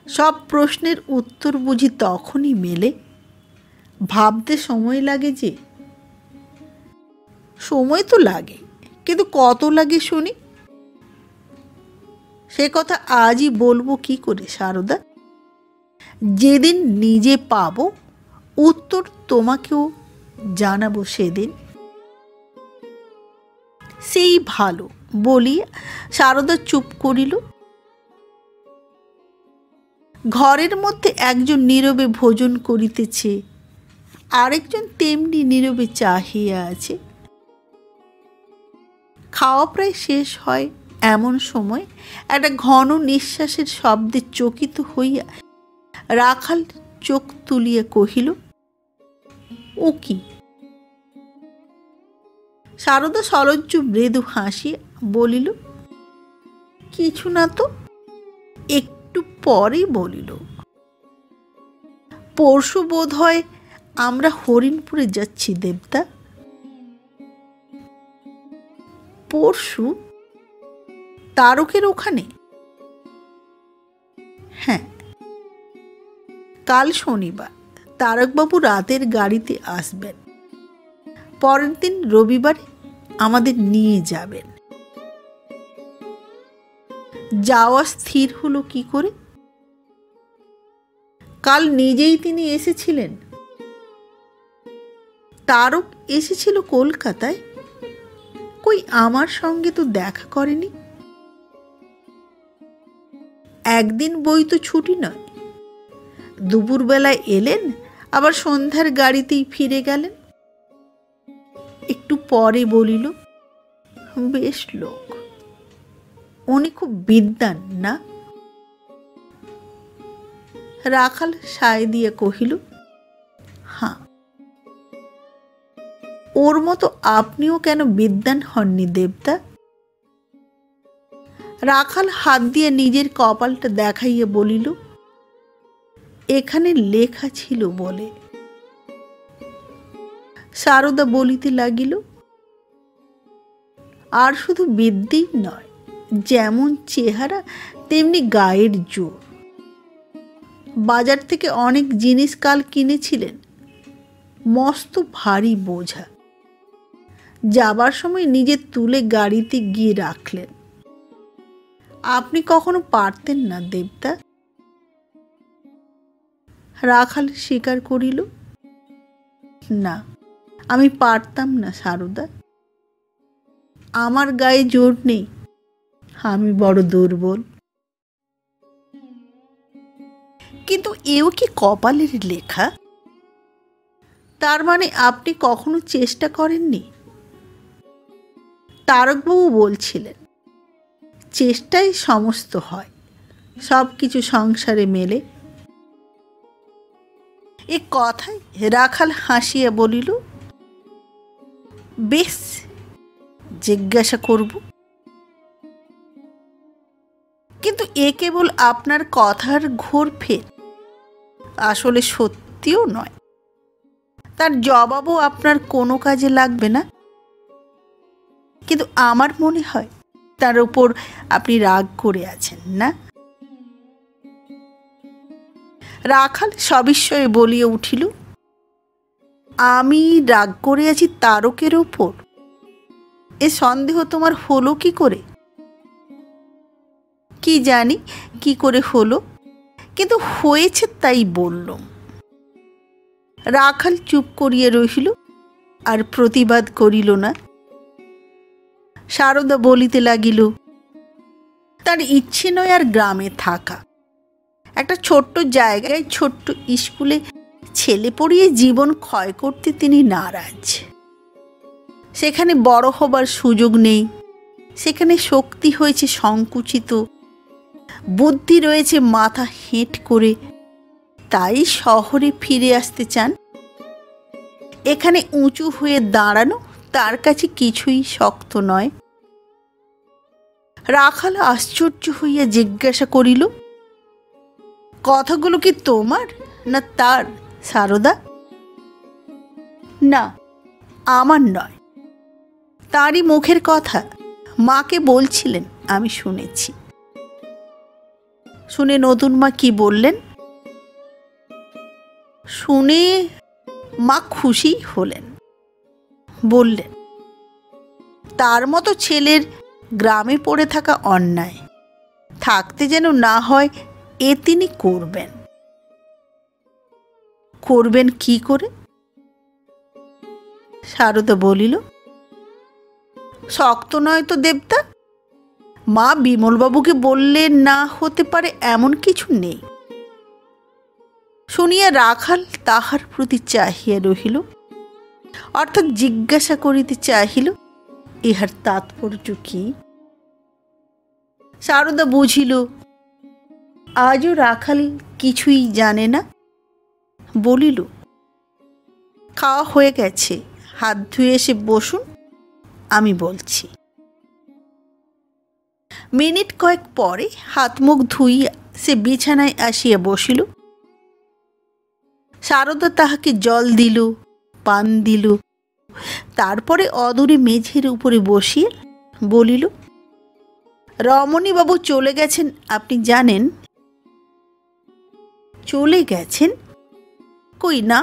S1: সব প্রশ্নের উত্তর বুঝি তখনই মেলে, ভাবতে সময় লাগে যে। সময় তো লাগে, কিন্তু কত লাগে শুনি? সে কথা আজই বলবো কি করে সারদা? যেদিন নিজে পাবো উত্তর তোমাকেও জানাবো সেদিন। সেই ভালো বলিয়া সারদা চুপ করিল। ঘরের মধ্যে একজন নীরবে ভোজন করিতেছে, আরেকজন তেমনি নীরবে চাহিয়া আছে। খাওয়া প্রায় শেষ হয় এমন সময় একটা ঘন নিঃশ্বাসের শব্দে চকিত হইয়া রাখাল চোখ তুলিয়া কহিল, ও কি? সারদা সলজ্জ মৃদু হাসিয়া বলিল, কিছু না তো। একটু পরে বলিল, পরশু বোধ হয় আমরা হরিণপুরে যাচ্ছি দেবতা। পরশু? তারকের ওখানে? হ্যাঁ, কাল শনিবার তারকবাবু রাতের গাড়িতে আসবেন। পরের দিন রবিবারে আমাদের নিয়ে যাবেন। যাওয়া স্থির হলো কি করে? কাল নিজেই তিনি এসেছিলেন। তারক এসেছিল কলকাতায়, কই আমার সঙ্গে তো দেখা করেনি। একদিন বই তো ছুটি নয়। দুপুরবেলায় এলেন, আবার সন্ধ্যার গাড়িতেই ফিরে গেলেন। একটু পরে বলিল, বেশ লোক, উনি খুব বিদ্বান না? রাখাল সায় দিয়ে কহিল, হ্যাঁ। ওর মতো আপনিও কেন বিদ্বান হননি দেবতা? রাখাল হাত দিয়ে নিজের কপালটা দেখাইয়া বলিল, এখানে লেখা ছিল বলে। সারদা বলিতে লাগিল, আর শুধু বিদ্যেই নয়, যেমন চেহারা তেমনি গায়ের জোর। বাজার থেকে অনেক জিনিস কাল কিনেছিলেন, মস্ত ভারী বোঝা। যাবার সময় নিজে তুলে গাড়িতে গিয়ে রাখলেন। আপনি কখনো পারতেন না দেবতা? রাখাল স্বীকার করিল, না, আমি পারতাম না সারদা। আমার গায়ে জোর নেই, আমি বড় দুর্বল। কিন্তু এও কি কপালের লেখা? তার মানে আপনি কখনো চেষ্টা করেননি? তারকবাবু বলছিলেন, চেষ্টাই সমস্ত হয়, সব কিছু সংসারে মেলে। এ কথায় রাখাল হাসিয়া বলিল, বেশ, জিজ্ঞাসা করব। কিন্তু এ কেবল আপনার কথার ঘোর ফের, আসলে সত্যিও নয়। তার জবাবও আপনার কোনো কাজে লাগবে না। কিন্তু আমার মনে হয় তার উপর আপনি রাগ করে আছেন না? রাখাল সবিস্ময়ে বলিয়া উঠিল, আমি রাগ করে আছি তারকের ওপর? এ সন্দেহ তোমার হলো কি করে? কি জানি কি করে হলো, কিন্তু হয়েছে তাই বললাম। রাখাল চুপ করিয়া রহিল, আর প্রতিবাদ করিল না। সারদা বলিতে লাগিল, তার ইচ্ছে নয় আর গ্রামে থাকা। একটা ছোট্ট জায়গায় ছোট্ট স্কুলে ছেলে পড়িয়ে জীবন ক্ষয় করতে তিনি নারাজ। সেখানে বড় হবার সুযোগ নেই, সেখানে শক্তি হয়েছে সংকুচিত, বুদ্ধি রয়েছে মাথা হেঁট করে, তাই শহরে ফিরে আসতে চান। এখানে উঁচু হয়ে দাঁড়ানো তার কাছে কিছুই শক্ত নয়। রাখাল আশ্চর্য হইয়া জিজ্ঞাসা করিল, কথাগুলো কি তোমার না তার সারদা? না, আমার নয়, তারই মুখের কথা। মাকে বলছিলেন, আমি শুনেছি। শুনে নতুন মা কি বললেন? শুনে মা খুশি হলেন, বললেন, তার মতো ছেলের গ্রামে পড়ে থাকা অন্যায়, থাকতে যেন না হয় এ তিনি করবেন। করবেন কি করে? সারদা বলিল, শক্ত নয় তো দেবতা, মা বিমলবাবুকে বললে না হতে পারে এমন কিছু নেই। শুনিয়া রাখাল তাহার প্রতি চাহিয়া রহিল, অর্থাৎ জিজ্ঞাসা করিতে চাহিল ইহার তাৎপর্য কি। সারদা বুঝিল আজও রাখাল কিছুই জানে না। বলিল, খাওয়া হয়ে গেছে, হাত ধুয়ে এসে বসুন, আমি বলছি। মিনিট কয়েক পরে হাত মুখ ধুইয়া সে বিছানায় আসিয়া বসিল। সারদা তাহাকে জল দিল, পান দিল, তারপরে অদূরে মেঝের উপরে বসিয়া বলিল, রমণীবাবু চলে গেছেন আপনি জানেন? চলে গেছেন? কই না।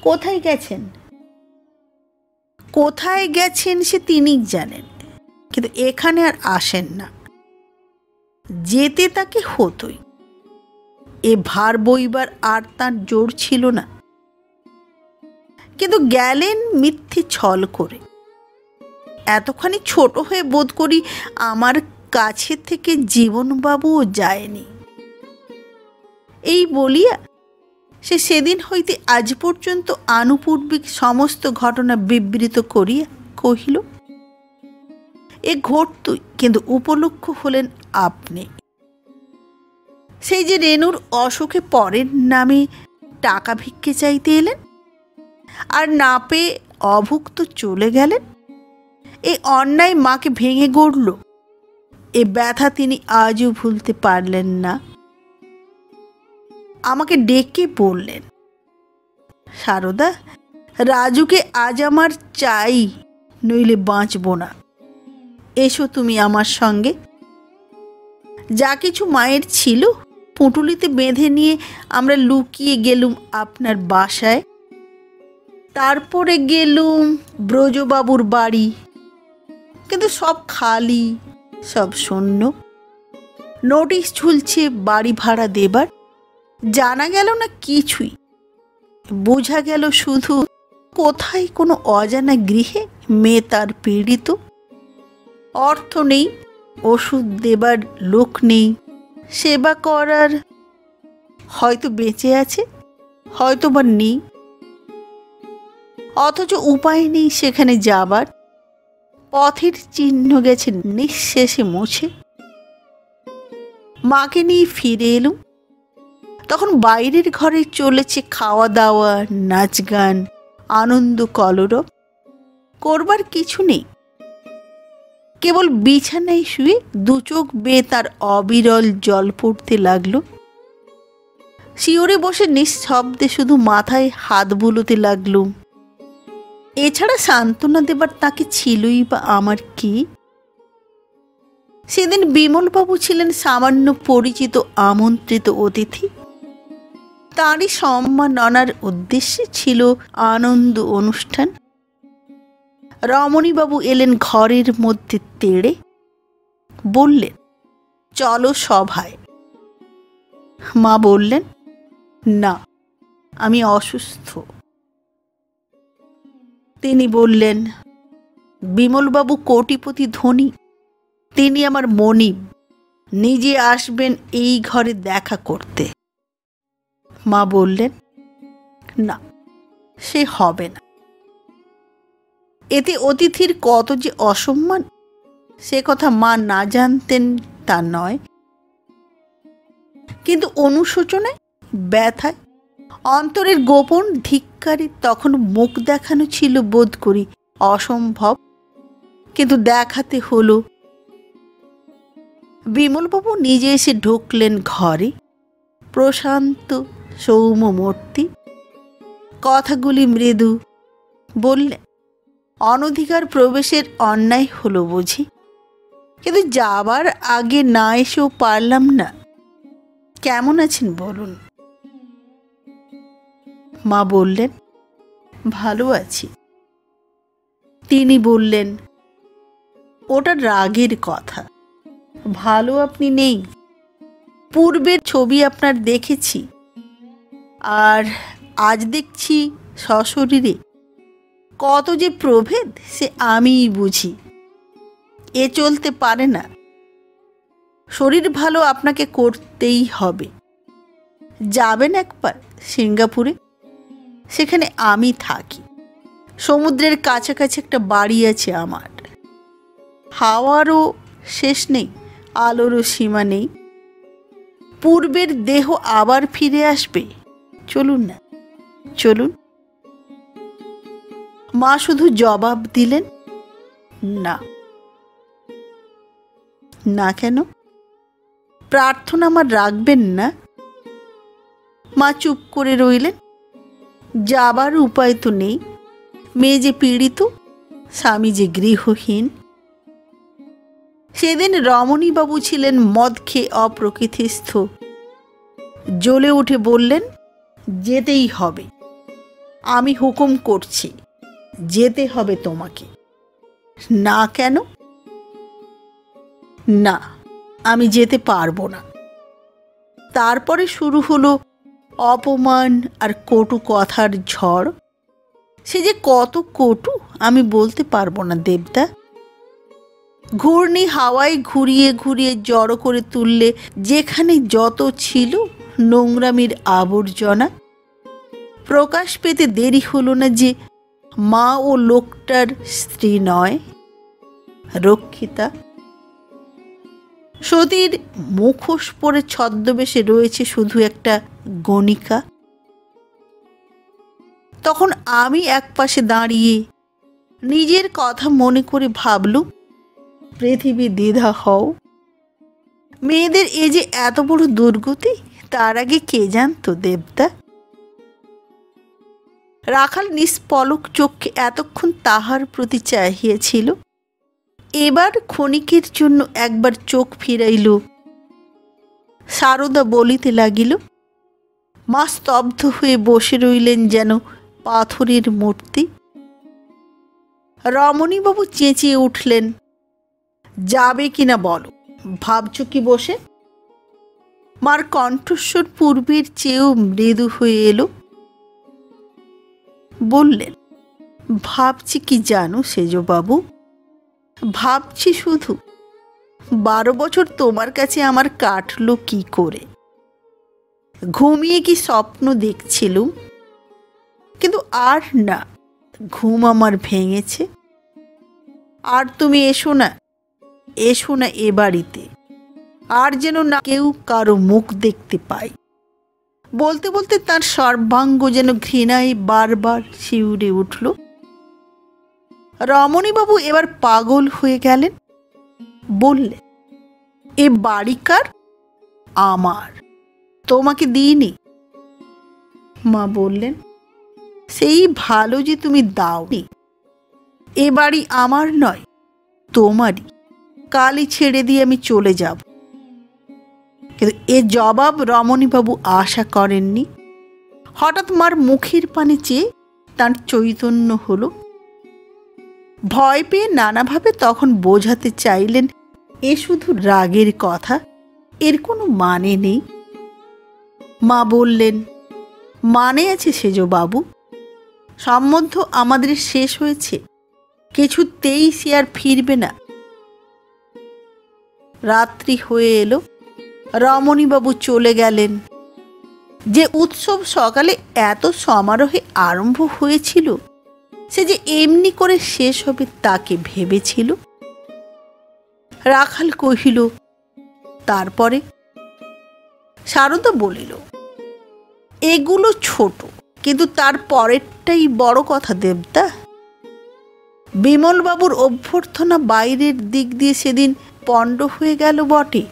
S1: কোথায় গেছেন? কোথায় গেছেন সে তিনি জানেন, কিন্তু এখানে আর আসেন না। যেতে তাকে হতোই, এ ভার বইবার আর তার জোর ছিল না। কিন্তু গেলেন মিথ্যে ছল করে। এতখানি ছোট হয়ে বোধ করি আমার কাছে থেকে জীবনবাবুও যায়নি। এই বলিয়া সে সেদিন হইতে আজ পর্যন্ত আনুপূর্বিক সমস্ত ঘটনা বিবৃত করিয়া কহিল, এ ঘটতই, কিন্তু উপলক্ষ হলেন আপনি। সেই যে রেনুর অসুখে পরের নামে টাকা ভিক্ষে চাইতে এলেন, আর না পেয়ে অভুক্ত চলে গেলেন, এই অন্যায় মাকে ভেঙে গড়ল, এ ব্যথা তিনি আজও ভুলতে পারলেন না। আমাকে ডেকে বললেন, সারদা, রাজুকে আজ আমার চাই, নইলে বাঁচব না, এসো তুমি আমার সঙ্গে। যা কিছু মায়ের ছিল পুঁটুলিতে বেঁধে নিয়ে আমরা লুকিয়ে গেলুম আপনার বাসায়, তারপরে গেলুম ব্রজবাবুর বাড়ি, কিন্তু সব খালি, সব শূন্য। নোটিশ ঝুলছে বাড়ি ভাড়া দেবার, জানা গেল না কিছুই। বোঝা গেল শুধু কোথায় কোনো অজানা গৃহে মেয়ে তার পীড়িত। অর্থ নেই, ওষুধ দেবার লোক নেই, সেবা করার, হয়তো বেঁচে আছে, হয়তো বা নেই, অথচ উপায় নেই সেখানে যাবার। পথের চিহ্ন গেছে নিঃশেষে মুছে। মাকে নিয়ে ফিরে এলুম, তখন বাইরের ঘরে চলেছে খাওয়া দাওয়া, নাচ গান, আনন্দ কলরব। করবার কিছু নেই, কেবল বিছানায় শুয়ে দু চোখ বেয়ে তার অবিরল জল পড়তে লাগলো। শিওরে বসে নিঃশব্দে শুধু মাথায় হাত বুলোতে লাগলুম। এছাড়া সান্ত্বনা দেবার তাকে ছিলই বা আমার কি? সেদিন বিমলবাবু ছিলেন সামান্য পরিচিত আমন্ত্রিত অতিথি। তাঁরই সম্মাননার উদ্দেশ্যে ছিল আনন্দ অনুষ্ঠান। রমণীবাবু এলেন ঘরের মধ্যে তেড়ে, বললেন, চলো সভায়। মা বললেন, না, আমি অসুস্থ। তিনি বললেন, বিমলবাবু কোটিপতি ধনী, তিনি আমার মনিব, নিজে আসবেন এই ঘরে দেখা করতে। মা বললেন, না, সে হবে না। এতে অতিথির কত যে অসম্মান, সে কথা মা না জানতেন তা নয়, কিন্তু অনুশোচনায়, ব্যথায়, অন্তরের গোপন ধিক্কারে তখন মুখ দেখানো ছিল বোধ করি অসম্ভব, কিন্তু দেখাতে হলো। বিমলবাবু নিজে এসে ঢুকলেন ঘরে, প্রশান্ত সৌম্য মূর্তি, কথাগুলি মৃদু। বললেন, অনধিকার প্রবেশের অন্যায় হলো বুঝি, কিন্তু যাবার আগে না এসেও পারলাম না। কেমন আছেন বলুন? মা বললেন, ভালো আছি। তিনি বললেন, ওটা রাগের কথা। ভালো আপনি নেই। পূর্বের ছবি আপনার দেখেছি, আর আজ দেখছি সশরীরে। কত যে প্রভেদ সে আমিই বুঝি। এ চলতে পারে না। শরীর ভালো আপনাকে করতেই হবে। যাবেন একবার সিঙ্গাপুরে, সেখানে আমি থাকি। সমুদ্রের কাছাকাছি একটা বাড়ি আছে আমার। হাওয়ারও শেষ নেই, আলোরও সীমা নেই। পূর্বের দেহ আবার ফিরে আসবে। চলুন না, চলুন। মা শুধু জবাব দিলেন, না। না কেন? প্রার্থনা আমার রাখবেন না? মা চুপ করে রইলেন। যাবার উপায় তো নেই। মেয়ে যে পীড়িত, স্বামী যে গৃহহীন। সেদিন রমণীবাবু ছিলেন মদ খেয়ে অপ্রকৃতিস্থ। জ্বলে উঠে বললেন, যেতেই হবে। আমি হুকুম করছি, যেতে হবে তোমাকে। না কেন? না, আমি যেতে পারবো না। তারপরে শুরু হলো অপমান আর কটু কথার ঝড়। সে যে কত কটু আমি বলতে পারবো না দেবদা। ঘূর্ণি হাওয়ায় ঘুরিয়ে ঘুরিয়ে জড়ো করে তুললে যেখানে যত ছিল নোংরামির আবর্জনা। প্রকাশ পেতে দেরি হলো না যে মা ও লোকটার স্ত্রী নয়, রক্ষিতা। সতীর মুখোশ পরে ছদ্মবেশে রয়েছে শুধু একটা গণিকা। তখন আমি একপাশে দাঁড়িয়ে নিজের কথা মনে করে ভাবলুম, পৃথিবী দ্বিধা হও। মেয়েদের এ যে এত বড় দুর্গতি, তার আগে কে জানতো দেবদা? রাখাল নিষ্পলক চোখে এতক্ষণ তাহার প্রতি চাহিয়েছিল। এবার ক্ষণিকের জন্য একবার চোখ ফিরাইল। সারদা বলিতে লাগিল। মা স্তব্ধ হয়ে বসে রইলেন যেন পাথরের মূর্তি। রমণীবাবু চেঁচিয়ে উঠলেন, যাবে কিনা বলো, ভাবছ কি বসে? মার কণ্ঠস্বর পূর্বের চেয়েও মৃদু হয়ে এলো। বললেন, ভাবছি কি জানো সেজবাবু? ভাবছি শুধু 12 বছর তোমার কাছে আমার কাটলো কি করে। ঘুমিয়ে কি স্বপ্ন দেখছিলুম, কিন্তু আর না, ঘুম আমার ভেঙেছে। আর তুমি এসো না, এসো না এ বাড়িতে। আর যেন না কেউ কারো মুখ দেখতে পায়। বলতে বলতে তার সর্বাঙ্গ যেন ঘৃণায় বারবার শিউরে উঠল। রমণীবাবু এবার পাগল হয়ে গেলেন। বললেন, এ বাড়িকার? আমার, তোমাকে দিইনি। মা বললেন, সেই ভালো যে তুমি দাওনি। এ বাড়ি আমার নয়, তোমারই। কালই ছেড়ে দিয়ে আমি চলে যাব। কিন্তু এ জবাব রমণীবাবু আশা করেননি। হঠাৎ মার মুখের পানে চেয়ে তার চৈতন্য হলো। ভয় পেয়ে নানাভাবে তখন বোঝাতে চাইলেন, এ শুধু রাগের কথা, এর কোনো মানে নেই। মা বললেন, মানে আছে সেজবাবু। সম্বন্ধ আমাদের শেষ হয়েছে, কিছুতেই সে আর ফিরবে না। রাত্রি হয়ে এলো। রমণীবাবু চলে গেলেন। যে উৎসব সকালে এত সমারোহে আরম্ভ হয়েছিল, সে যে এমনি করে শেষ হবে তাকে ভেবেছিল। রাখাল কহিল, তারপরে? সারদা বলিল, এগুলো ছোট, কিন্তু তার পরেরটাই বড় কথা দেবদা। বিমলবাবুর অভ্যর্থনা বাইরের দিক দিয়ে সেদিন পণ্ড হয়ে গেল বটে,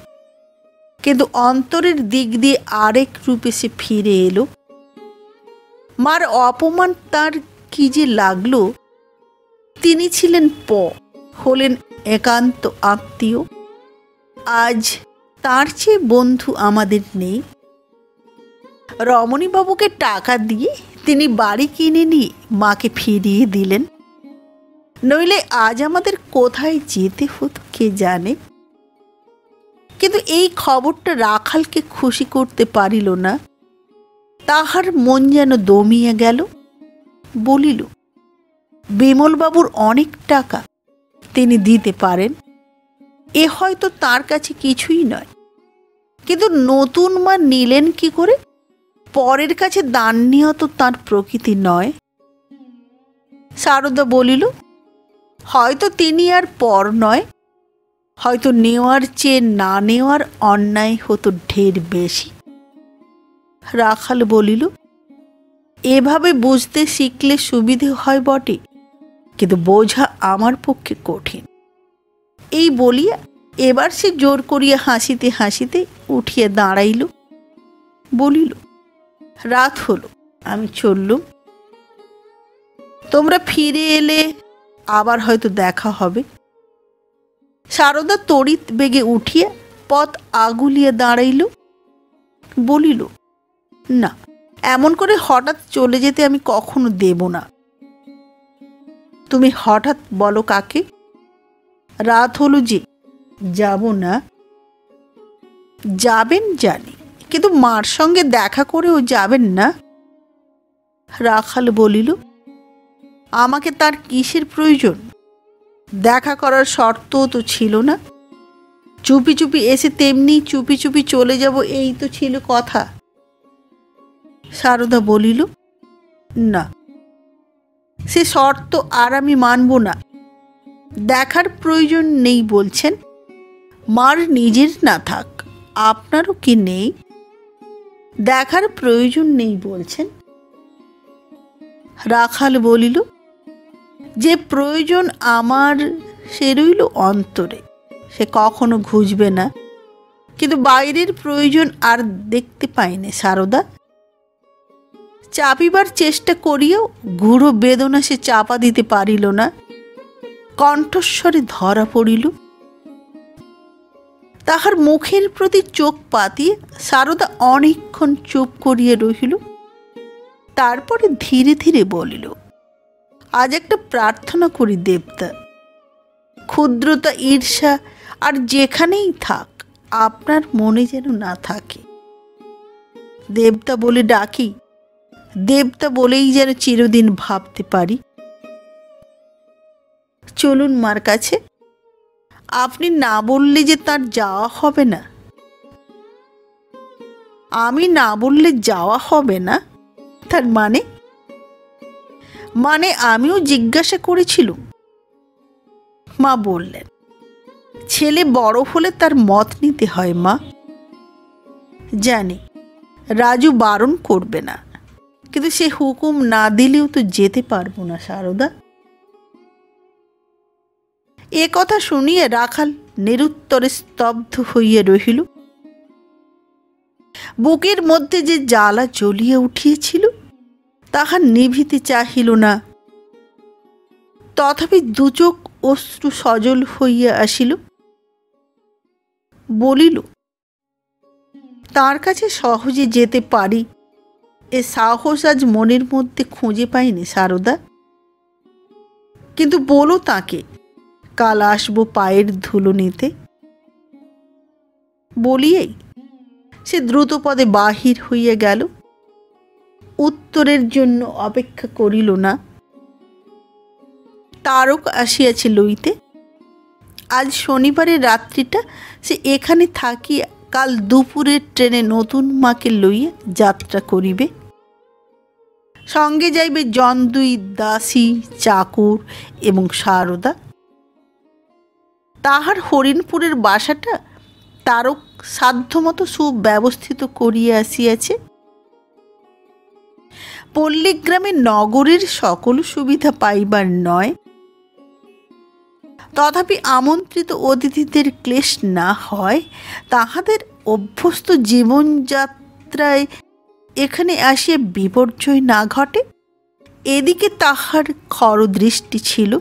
S1: কিন্তু অন্তরের দিক দিয়ে আরেক রূপে সে ফিরে এলো। মার অপমান তার কি যে লাগলো। তিনি ছিলেন হলেন একান্ত আত্মীয়। আজ তার চেয়ে বন্ধু আমাদের নেই। রমণীবাবুকে টাকা দিয়ে তিনি বাড়ি কিনে নিয়ে মাকে ফিরিয়ে দিলেন। নইলে আজ আমাদের কোথায় যেতে হতো কে জানে। কিন্তু এই খবরটা রাখালকে খুশি করতে পারিল না। তাহার মন যেন দমিয়া গেল। বলিল, বিমলবাবুর অনেক টাকা, তিনি দিতে পারেন, এ হয়তো তার কাছে কিছুই নয়। কিন্তু নতুন মা নিলেন কি করে? পরের কাছে দান নেওয়া তো তাঁর প্রকৃতি নয়। সারদা বলিল, হয়তো তিনি আর পর নয়, হয়তো নেওয়ার চেয়ে না নেওয়ার অন্যায় হতো ঢের বেশি। রাখাল বলিল, এভাবে বুঝতে শিখলে সুবিধে হয় বটে, কিন্তু বোঝা আমার পক্ষে কঠিন। এই বলিয়া এবার সে জোর করিয়া হাসিতে হাসিতে উঠিয়া দাঁড়াইল। বলিল, রাত হলো, আমি চললুম। তোমরা ফিরে এলে আবার হয়তো দেখা হবে। সারদা তড়িৎ বেগে উঠিয়া পথ আগুলিয়া দাঁড়াইল। বলিল, না, এমন করে হঠাৎ চলে যেতে আমি কখনো দেব না। তুমি হঠাৎ বলো কাকে? রাত হলো যে, যাব না। যাবেন জানি, কিন্তু মার সঙ্গে দেখা করেও যাবেন না। রাখাল বলিল, আমাকে তার কিসের প্রয়োজন? দেখা করার শর্ত তো ছিল না। চুপি চুপি এসে তেমনি চুপি চুপি চলে যাব, এই তো ছিল কথা। সারদা বলিল, না, সে শর্ত আর আমি মানব না। দেখার প্রয়োজন নেই বলছেন, মার নিজের না থাক, আপনারও কি নেই? দেখার প্রয়োজন নেই বলছেন। রাখাল বলিল, যে প্রয়োজন আমার সে রইল অন্তরে, সে কখনো ঘুচবে না। কিন্তু বাইরের প্রয়োজন আর দেখতে পাইনি সারদা। চাপিবার চেষ্টা করিয়াও গূঢ় বেদনা সে চাপা দিতে পারিল না। কণ্ঠস্বরে ধরা পড়িল। তাহার মুখের প্রতি চোখ পাতিয়ে সারদা অনেকক্ষণ চুপ করিয়া রহিল। তারপরে ধীরে ধীরে বলিল, আজ একটা প্রার্থনা করি দেবতা, ক্ষুদ্রতা ঈর্ষা আর যেখানেই থাক আপনার মনে যেন না থাকে। দেবতা বলে ডাকি, দেবতা বলেই যেন চিরদিন ভাবতে পারি। চলুন মার কাছে। আপনি না বললে যে তার যাওয়া হবে না। আমি না বললে যাওয়া হবে না? তার মানে? মানে আমিও জিজ্ঞাসা করেছিলুম। মা বললেন, ছেলে বড় হলে তার মত নিতে হয় মা। জানি রাজু বারণ করবে না, কিন্তু সে হুকুম না দিলেও তো যেতে পারবো না সারদা। এ কথা শুনিয়ে রাখাল নিরুত্তরে স্তব্ধ হইয়া রহিল। বুকের মধ্যে যে জ্বালা জ্বলিয়া উঠিয়েছিল তাহা নিভিতে চাহিল না। তথাপি দুচোখ অশ্রু সজল হইয়া আসিল। বলিল, তার কাছে সহজে যেতে পারি এ সাহস আজ মনের মধ্যে খুঁজে পাইনি সারদা। কিন্তু বলো তাকে, কাল আসবো পায়ের ধুলো নিতে। বলিয়েই সে দ্রুতপদে বাহির হইয়া গেল। উত্তরের জন্য অপেক্ষা করিল না। তারক আসিয়াছে লইতে। আজ শনিবারের রাত্রিটা সে এখানে থাকিয়া কাল দুপুরের ট্রেনে নতুন মাকে লইয়া যাত্রা করিবে। সঙ্গে যাইবে জন দুই দাসী, চাকর এবং সারদা। তাহার হরিণপুরের বাসাটা তারক সাধ্যমতো সুব্যবস্থিত করিয়া আসিয়াছে। পল্লীগ্রামে নগরের সকল সুবিধা পাইবার নয়, তথাপি আমন্ত্রিত অতিথিদের ক্লেশ না হয়, তাহাদের অভ্যস্ত জীবনযাত্রায় এখানে আসিয়া বিপর্যয় না ঘটে, এদিকে তাহার খরদৃষ্টি ছিল।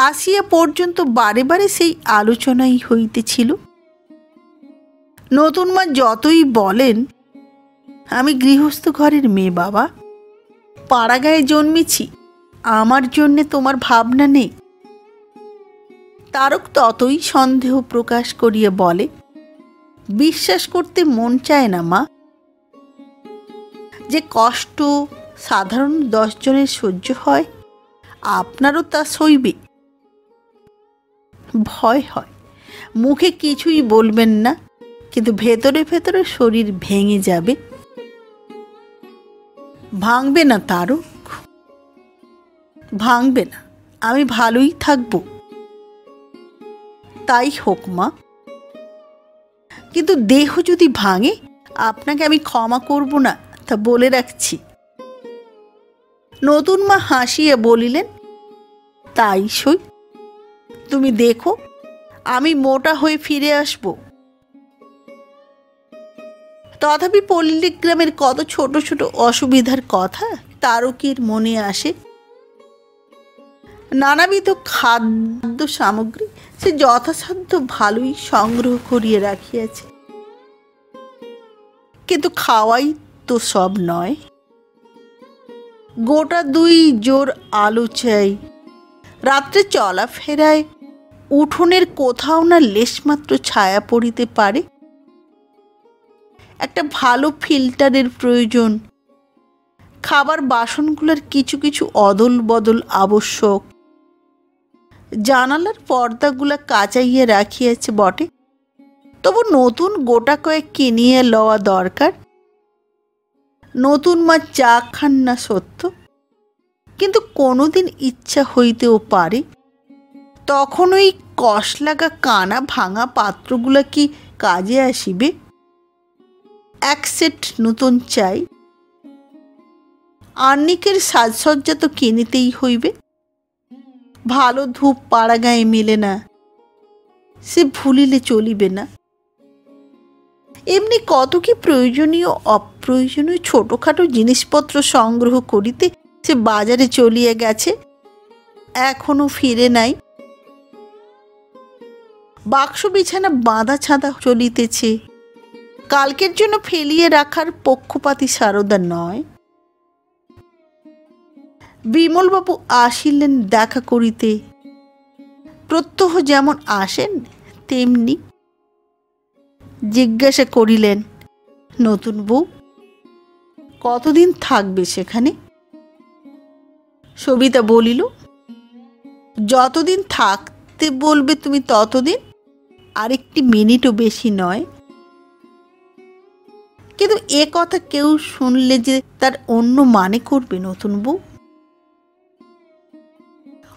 S1: আসিয়া পর্যন্ত বারে বারে সেই আলোচনাই হইতেছিল। নতুন মা যতই বলেন, আমি গৃহস্থ ঘরের মেয়ে বাবা, পাড়াগাঁয়ে জন্মেছি, আমার জন্যে তোমার ভাবনা নেই? তারক ততই সন্দেহ প্রকাশ করিয়া বলে, বিশ্বাস করতে মন চায় না মা, যে কষ্ট সাধারণ 10 জনের সহ্য হয়, আপনারও তা সইবে। ভয় হয়, মুখে কিছুই বলবেন না, কিন্তু ভেতরে ভেতরে শরীর ভেঙে যাবে। ভাঙবে না তারক, ভাঙবে না, আমি ভালোই থাকব। তাই হোক মা, কিন্তু দেহ যদি ভাঙে আপনাকে আমি ক্ষমা করব না, তা বলে রাখছি। নতুন মা হাসিয়া বলিলেন, তাই সই, তুমি দেখো আমি মোটা হয়ে ফিরে আসব। তথাপি পল্লীগ্রামের কত ছোট ছোট অসুবিধার কথা তারকের মনে আসে। নানাবিধ খাদ্য সামগ্রী সে যথাসাধ্য ভালোই সংগ্রহ করিয়া রাখিয়াছে, কিন্তু খাওয়াই তো সব নয়। গোটা 2 জোর আলো চাই। রাত্রে চলাফেরায় উঠোনের কোথাও না লেশমাত্র ছায়া পড়িতে পারে। একটা ভালো ফিল্টারের প্রয়োজন। খাবার বাসনগুলোর কিছু কিছু অদল বদল আবশ্যক। জানালার পর্দাগুলা কাচাইয়া রাখিয়াছে বটে, তবু নতুন গোটা কয়েক কিনিয়া লওয়া দরকার। নতুন মা চা খান না সত্য, কিন্তু কোনোদিন ইচ্ছা হইতেও পারে। তখন ওই কষ লাগা কানা ভাঙা পাত্রগুলা কি কাজে আসিবে? 1 সেট নতুন চাই। আহ্নিকের সাজসজ্জা তো কিনিতেই হইবে। ভালো ধূপ পাড়া গায়ে মেলে না, সে ভুলিলে চলিবে না। এমনি কত কি প্রয়োজনীয় অপ্রয়োজনীয় ছোটখাটো জিনিসপত্র সংগ্রহ করিতে সে বাজারে চলিয়া গেছে, এখনো ফিরে নাই। বাক্স বিছানা বাঁধা ছাঁদা চলিতেছে, কালকের জন্য ফেলিয়ে রাখার পক্ষপাতী সারদা নয়। বিমলবাবু আসিলেন দেখা করিতে। প্রত্যহ যেমন আসেন তেমনি। জিজ্ঞাসা করিলেন, নতুন বউ কতদিন থাকবে সেখানে? সবিতা বলিল, যতদিন থাকতে বলবে তুমি ততদিন, আরেকটি মিনিটও বেশি নয়। কিন্তু এ কথা কেউ শুনলে যে তার অন্য মানে করবে নতুন বউ,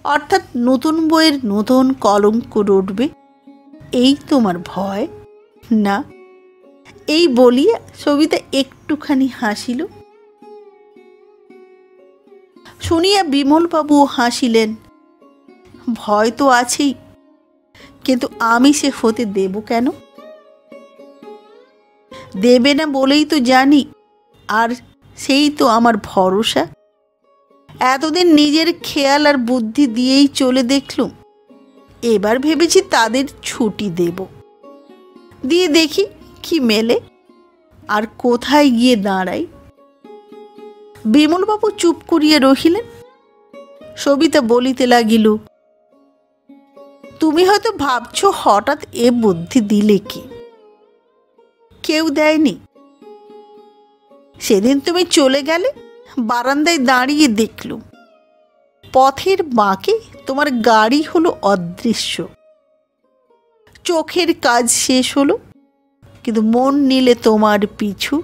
S1: অর্থাৎ নতুন বউয়ের নতুন কলঙ্ক রটবে, এই তোমার ভয় না? এই বলিয়া সবিতা একটুখানি হাসিল। শুনিয়া বিমলবাবু হাসিলেন। ভয় তো আছেই, কিন্তু আমি সে হতে দেব কেন? দেবে না বলেই তো জানি, আর সেই তো আমার ভরসা। এতদিন নিজের খেয়াল আর বুদ্ধি দিয়েই চলে দেখলুম, এবার ভেবেছি তাদের ছুটি দেব, দিয়ে দেখি কি মেলে আর কোথায় গিয়ে দাঁড়াই। বিমলবাবু চুপ করিয়া রহিলেন। সবিতা বলিতে লাগিল, তুমি হয়তো ভাবছ হঠাৎ এ বুদ্ধি দিলে কি? কেউ দেয়নি। সেদিন তুমি চলে গেলে, বারান্দায় দাঁড়িয়ে দেখলুম পথের বাঁকে তোমার গাড়ি হলো অদৃশ্য। চোখের কাজ শেষ হলো, কিন্তু মন নিলে তোমার পিছু।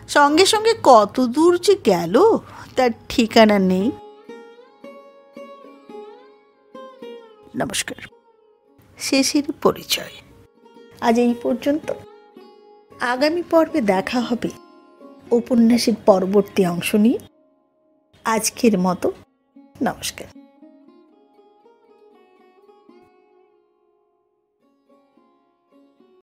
S1: সঙ্গে সঙ্গে কত দূর যে গেল তার ঠিকানা নেই। নমস্কার। শেষের পরিচয় আজ এই পর্যন্ত। আগামী পর্বে দেখা হবে উপন্যাসের পরবর্তী অংশ নিয়ে। আজকের মতো নমস্কার।